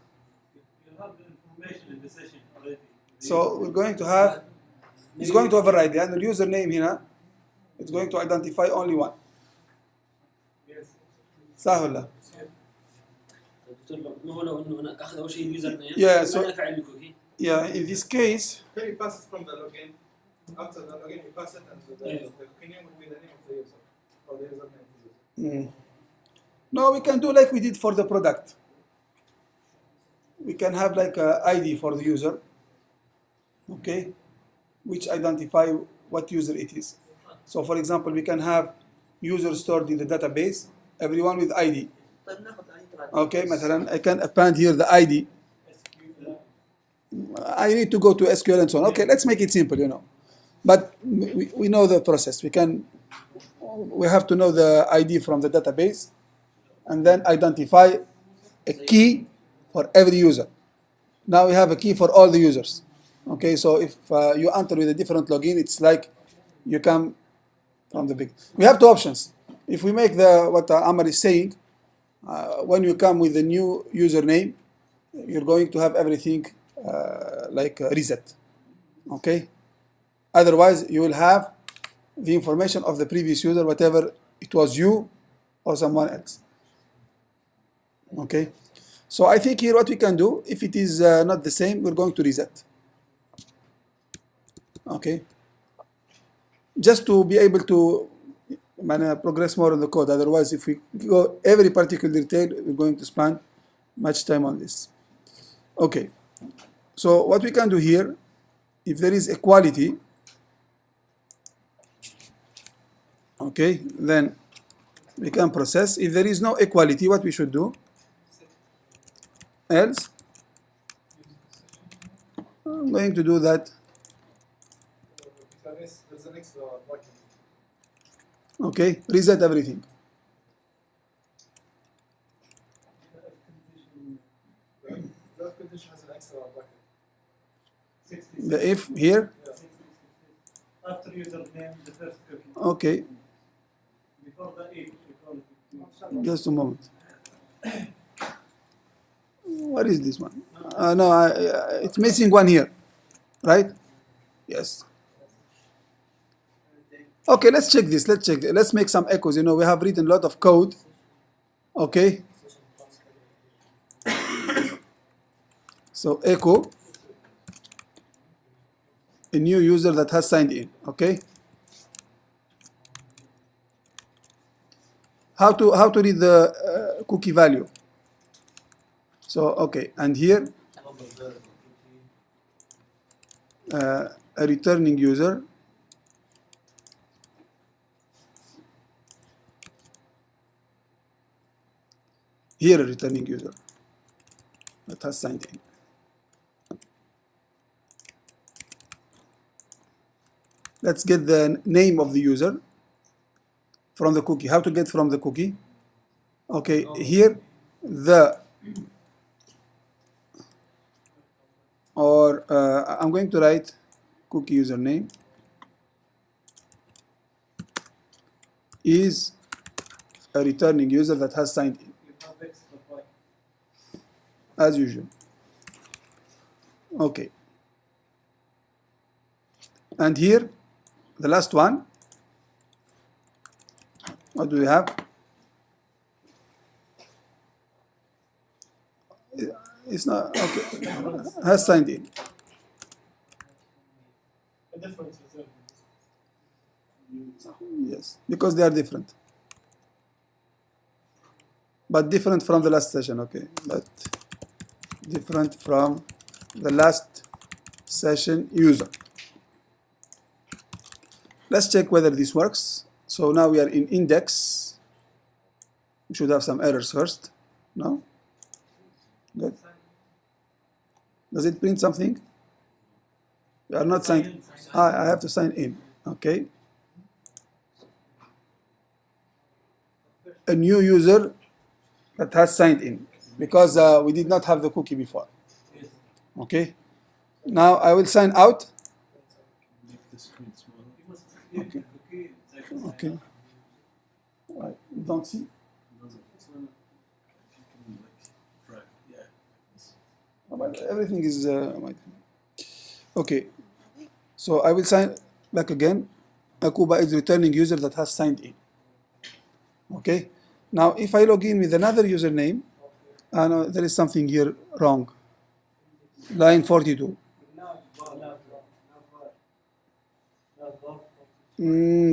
You have the information in the session already. So we're going to have It's going to override لأن اليوزر name هنا it's going to identify only one. صح ولا؟ دكتور ما هو لو انه انا اخذ اول شيء اليوزر نيم Yeah, so- انا افعل الكوكي. Yeah, in this case, Can you pass it from the login? After the login, you pass it, and the cookie name will be the name of the user, or the username of the user. no, we can do like we did for the product. We can have like a ID for the user, okay, which identify what user it is. So for example, we can have user stored in the database, everyone with ID. طيب ناخذ اي تبع Okay, مثلا I can append here the ID. I need to go to SQL and so on. Okay, let's make it simple, you know. But we know the process. We have to know the ID from the database and then identify a key for every user. Now we have a key for all the users. Okay, so if you enter with a different login, it's like you come from the big. We have two options. If we make what Amar is saying, when you come with the new username, you're going to have everything like reset. Okay. Otherwise, you will have the information of the previous user, whatever it was you or someone else. Okay. So I think here what we can do, if it is not the same, we're going to reset. Okay. Just to be able to progress more on the code. Otherwise, if we go every particular detail, we're going to spend much time on this. Okay. So what we can do here, if there is equality, okay, then we can process. If there is no equality, what we should do? Else, I'm going to do that. There's an extra bucket. Okay, reset everything. That condition has an extra bucket. The if here, After username, the first cookie. okay, Before the if, we call it. just a moment. What is this one? No, it's missing one here, right? Yes. Okay, let's check this. Let's make some echoes. You know, we have written a lot of code. Okay. So echo a new user that has signed in. Okay. How to read the cookie value? So okay, and here a returning user. Here a returning user that has signed in. Let's get the name of the user from the cookie. How to get from the cookie? Okay, here I'm going to write cookie username is a returning user that has signed in. As usual. Okay. And here, the last one, what do we have? It's not, okay, has signed in. A difference return. Yes, because they are different. But different from the last session, okay. But different from the last session user. Let's check whether this works. So now we are in index. We should have some errors first. No? Good. Does it print something? We are not signed. I have to sign in. Okay. A new user that has signed in because we did not have the cookie before. Okay. Now I will sign out. Okay. Okay. Right. You don't see? But everything is okay. So I will sign back again. Akuba is returning user that has signed in. Okay. Now if I log in with another username, no, there is something here wrong. Line 42.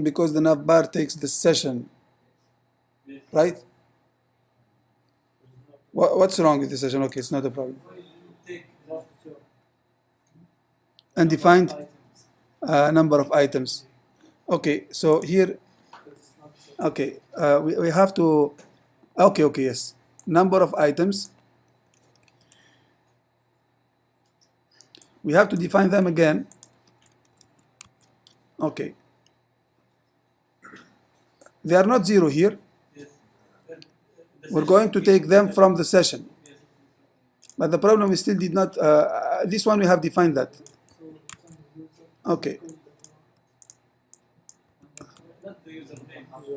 Because the navbar takes the session, right? What's wrong with the session? Okay, it's not a problem. Undefined number of items. Okay, so here, okay, we have to, okay, yes. Number of items. We have to define them again. Okay. They are not zero here. We're going to take them from the session. But the problem we still did not, this one we have defined that. Okay.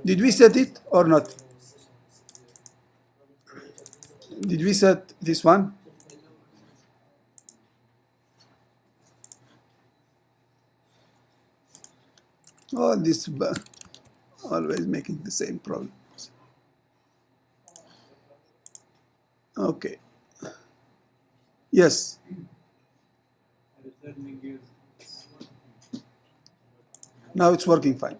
Did we set it or not? Did we set this one? All this always making the same problem. Okay. Yes. Now it's working fine.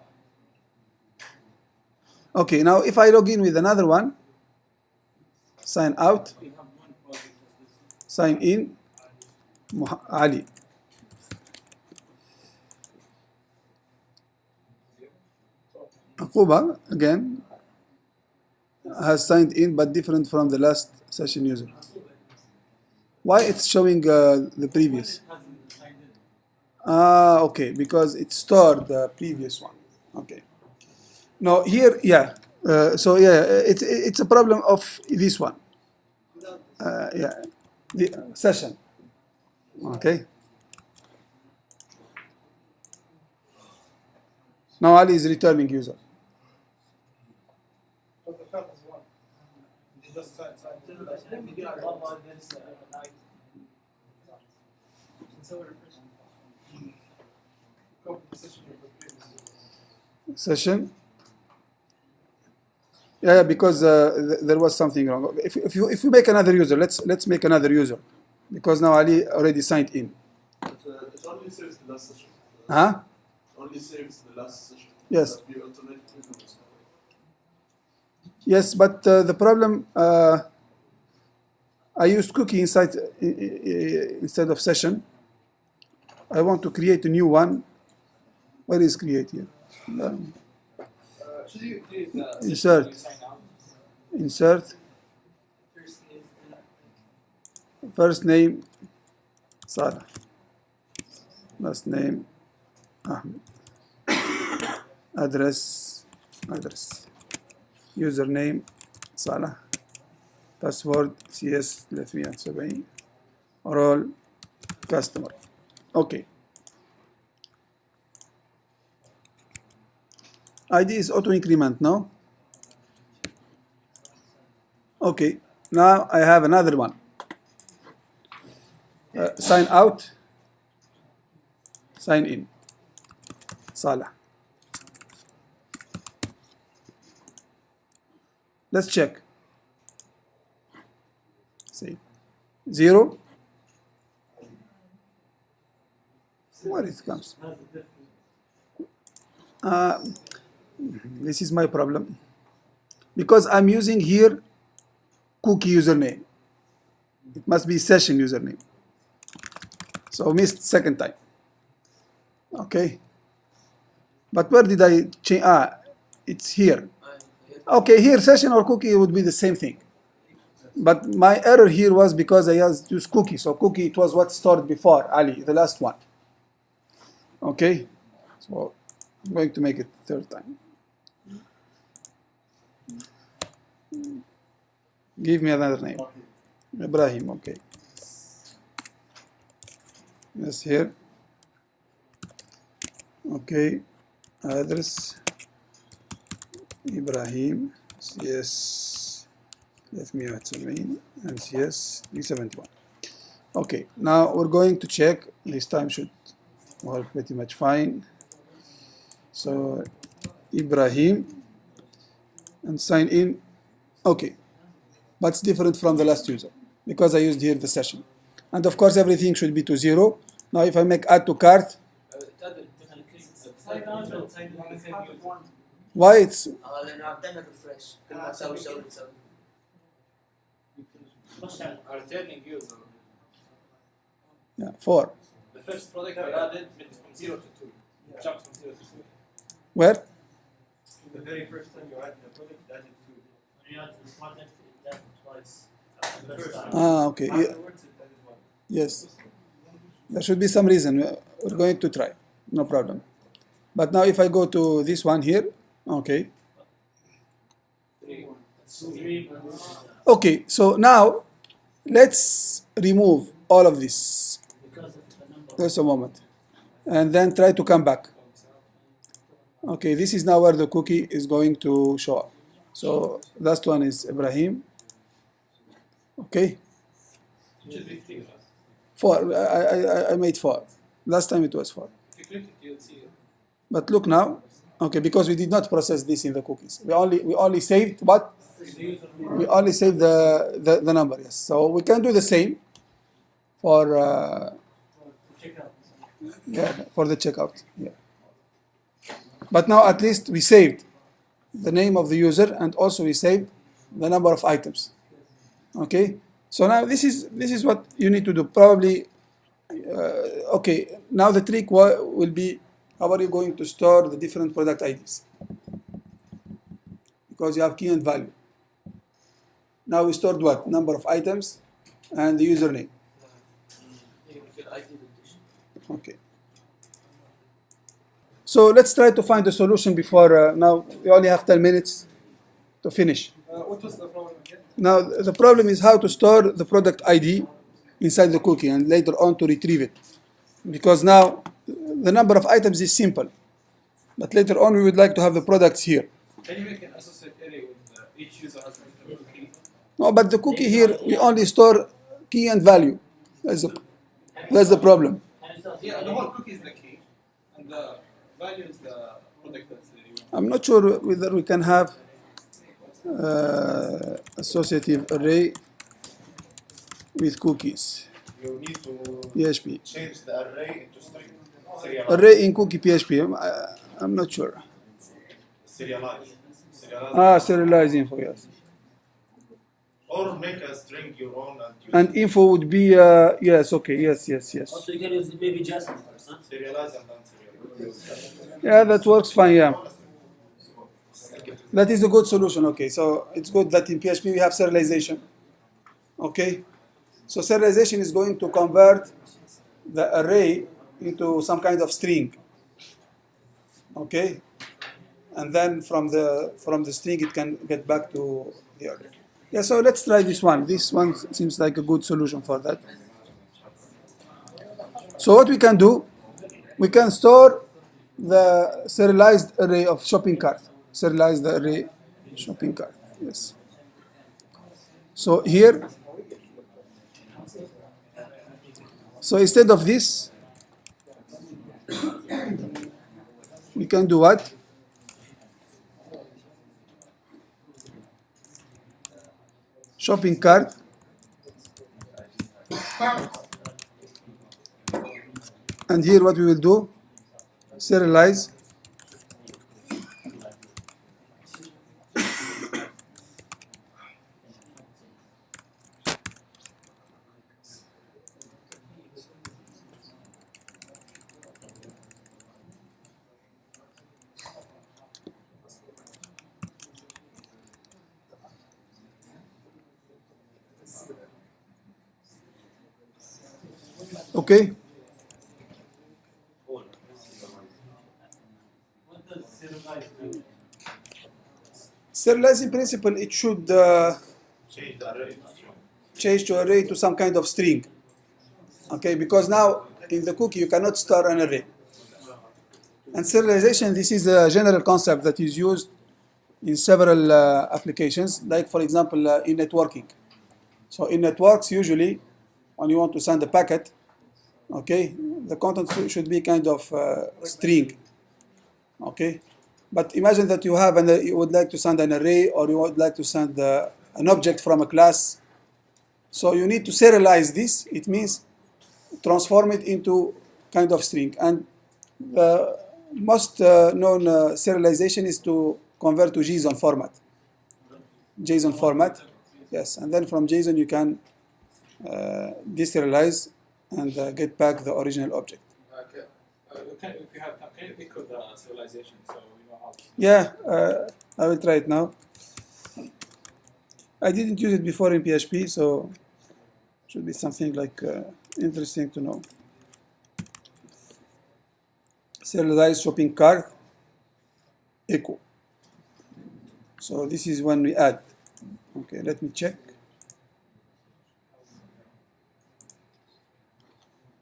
Okay, now if I log in with another one, sign out, sign in, Ali. Akuba, again, has signed in but different from the last session user. Why it's showing the previous? Okay, because it stored the previous one. Okay. Now here, yeah. So yeah, it's a problem of this one. Yeah, the session. Okay. Now Ali is returning user. But the path is one. Just sign. Copy the session of the previous. Session. Yeah, because there was something wrong. If you make another user, let's make another user, because now Ali already signed in. But, it only saves the last session. Huh? Only saves the last session. Yes. But you automatically know. Yes, but the problem, I used cookie inside instead of session. I want to create a new one. Where is create here? Insert. First name Salah. Last name Ahmed. Address. Username Salah. Password CS 370. Role customer. Okay. ID is auto increment now. Okay. Now I have another one. Sign out. Sign in. Salah. Let's check. See. 0. Where it comes. This is my problem. Because I'm using here cookie username. It must be session username. So missed second time. Okay. But where did I change? It's here. Okay, here session or cookie would be the same thing. But my error here was because I used cookie. So cookie, it was what stored before, Ali, the last one. Okay. So I'm going to make it third time. Give me another name. Ibrahim, okay. Yes, here. Okay. Address. Ibrahim. CS 370 and CS 371. Okay. Now we're going to check. This time should All pretty much fine. So Ibrahim and sign in. Okay, but it's different from the last user because I used here the session. And of course, everything should be to 0. Now, if I make add to cart, why it's لانه عم تعمل ريفرش كل ما تسوي شغله تسوي. Are returning user. 4? The first product I added went from 0 to 2. Jumped from 0 to 2. Where? The very first time you add the product, that is 2. When you add this product, it does it twice. The first time. Ah, okay. Afterwards, it added 1. Yes. There should be some reason. We're going to try. No problem. But now if I go to this one here, okay. Okay, so now let's remove all of this. Just a moment. And then try to come back. Okay, this is now where the cookie is going to show up. So last one is Ibrahim. Okay. Should be 3. 4. I made 4. Last time it was 4. If you click it, you'll see it. But look now. Okay, because we did not process this in the cookies. We only saved what? We only saved the number, yes. So we can do the same for for the checkout. Yeah. But now at least we saved the name of the user and also we saved the number of items. Okay. So now this is what you need to do. Probably okay. Now the trick will be, how are you going to store the different product IDs? Because you have key and value. Now we stored what? Number of items and the username. Okay. So let's try to find a solution before, now we only have 10 minutes to finish. What was the problem again? Now the problem is how to store the product ID inside the cookie and later on to retrieve it. Because now the number of items is simple. But later on we would like to have the products here. Can you make an associate array with each user has a cookie? No, but the cookie here, we only store key and value. That's the problem. Yeah, the whole cookie is the key, and the value is the product that's I'm not sure whether we can have associative array with cookies. You need to PHP. change the array into string. Array in cookie PHP. I'm not sure. Serialize. Serialize info, yes. Or make a string your own and use And info would be, yes, okay, yes. Also, you can use maybe JSON or something. serialize and then serialize. Yeah, that works fine, yeah. That is a good solution, okay. So it's good that in PHP we have serialization. Okay. So serialization is going to convert the array into some kind of string. Okay. And then from the string it can get back to the array. Yeah, so let's try this one. This one seems like a good solution for that. So what we can do, we can store the serialized array of shopping cart. Serialize the array shopping cart. Yes. So here, so instead of this, we can do what? Shopping cart and here what we will do, serialize okay. What does serialize do? Serializing principle, it should change the array to string. change to array to some kind of string. Okay, because now in the cookie you cannot store an array. And serialization, this is a general concept that is used in several applications, like for example in networking. So in networks, usually when you want to send a packet, Okay, the content should be kind of string. Okay, but imagine that you have you would like to send an array, or you would like to send an object from a class. So you need to serialize this. It means transform it into kind of string. And the most known serialization is to convert to JSON format. JSON format, yes. And then from JSON you can deserialize and get back the original object. If you have time, can you echo the serialization so we know how? Yeah, I will try it now. I didn't use it before in PHP, so should be something like interesting to know. Serialize shopping cart echo. So this is when we add. Okay, let me check.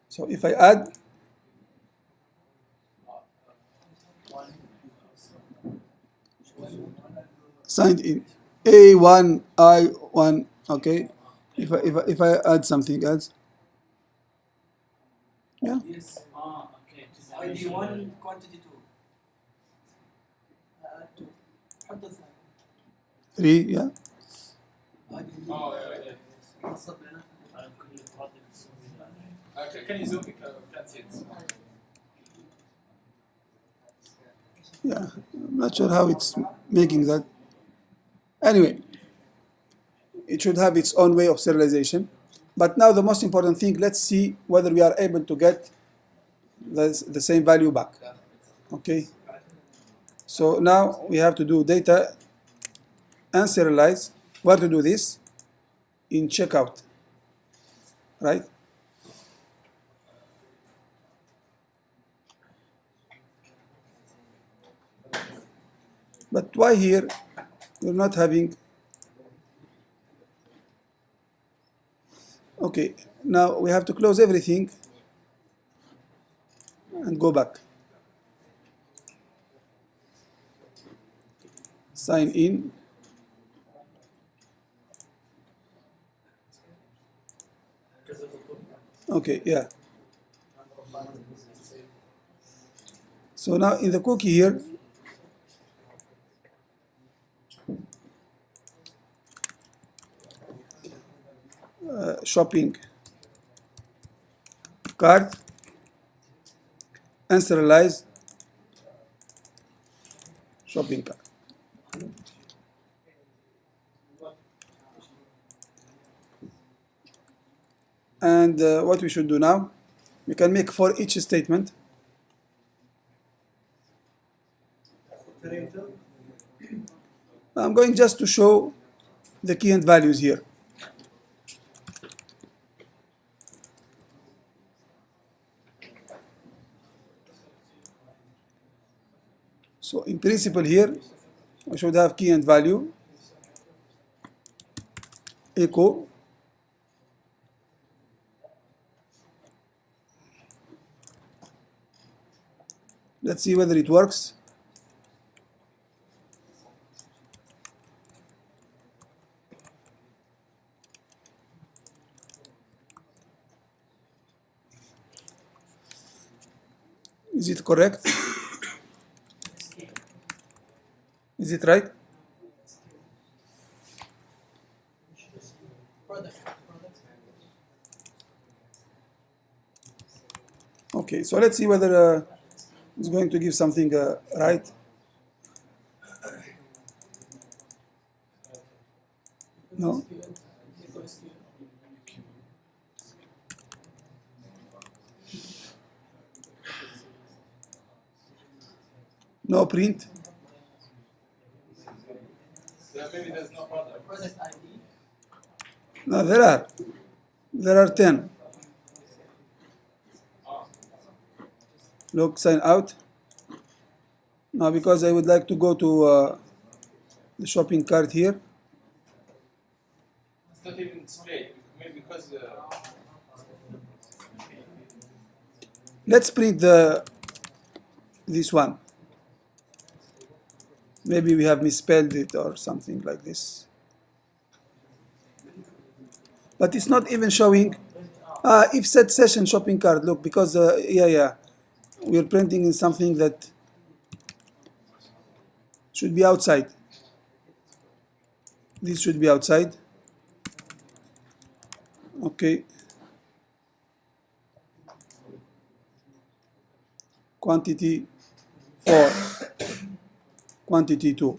So if I add, signed in A1 I1. Okay, if I add something else, yeah. Yes. Okay. ID 1 quantity 2. 2. حط الثاني. 3, yeah. Can you zoom it? Can't see it. Yeah, I'm not sure how it's making that. Anyway, it should have its own way of serialization. But now the most important thing, let's see whether we are able to get the same value back. Okay. So now we have to do data and serialize. Where to do this? In checkout, right? But why here we're not having? Okay, now we have to close everything and go back. Sign in. Okay, yeah. So now in the cookie here, shopping cart and serialize shopping cart. And what we should do now, we can make for each statement. I'm going just to show the key and values here. So in principle here, we should have key and value, echo, let's see whether it works. Is it correct? Is it right? Okay, so let's see whether it's going to give something right. No? No print? Maybe there's no product. Product ID. No, there are 10. Look, sign out. Now because I would like to go to the shopping cart here. It's not even displayed. Maybe because Let's print this one. Maybe we have misspelled it or something like this. But it's not even showing If set session shopping cart, look, because we're printing in something that should be outside. This should be outside. Okay. Quantity 4, quantity 2.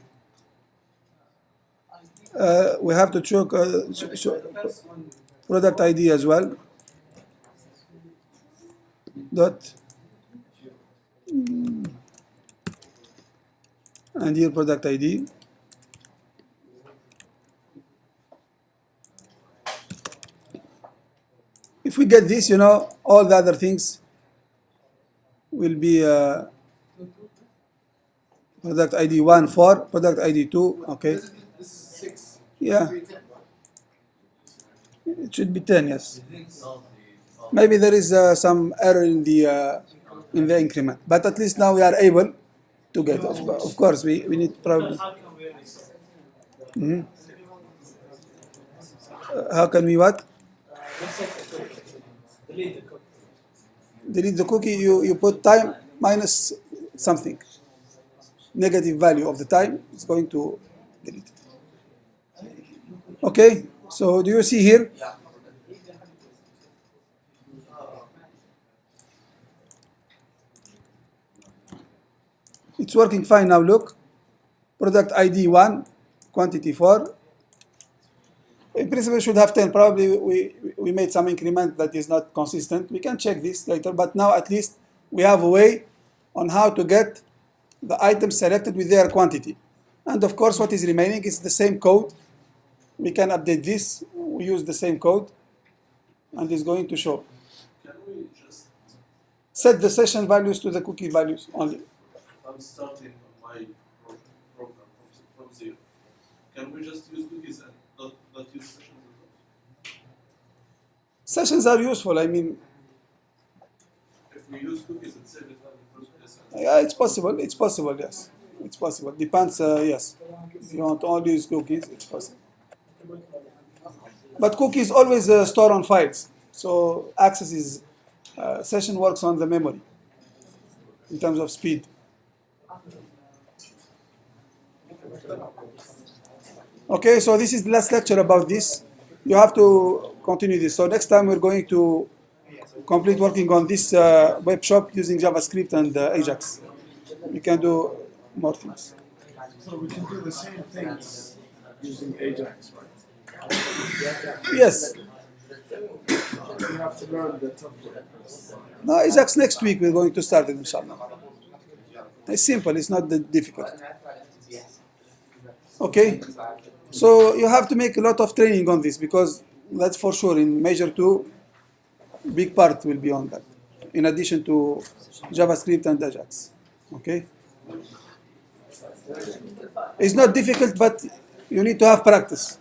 We have to check product ID as well. Dot. And here product ID. If we get this, all the other things will be product ID 1, 4, product ID 2, okay. This is 6. Yeah, Should be 10. it should be 10, yes. Maybe there is some error in the increment, but at least now we are able to get it. Of course, we need probably. How can we what? Delete the cookie. You put time minus something. Negative value of the time is going to delete it. Okay. So do you see here? It's working fine now. Look, product ID 1, quantity 4. In principle, we should have 10. Probably we made some increment that is not consistent. We can check this later, but now at least we have a way on how to get the items selected with their quantity. And of course, what is remaining is the same code. We can update this. We use the same code, and it's going to show. Can we just, Set the session values to the cookie values only. I'm starting my program from 0. Can we just use cookies and not use sessions at all? Sessions are useful. I mean, If we use cookies and save it on the first place. yeah, it's possible. It's possible. Yes, it's possible. Depends. Yes, if you want to only use cookies, it's possible. But cookies always store on files, so access is session works on the memory in terms of speed. Okay, so this is the last lecture about this. You have to continue this. So next time we're going to complete working on this web shop using JavaScript and Ajax. We can do more things. So we can do the same things using Ajax, right? Yes. We have to learn the tough way. No, Ajax next week we're going to start it, inshallah. It's simple, it's not that difficult. Okay? So you have to make a lot of training on this because that's for sure in Major 2, big part will be on that, in addition to JavaScript and Ajax. Okay? It's not difficult, but you need to have practice.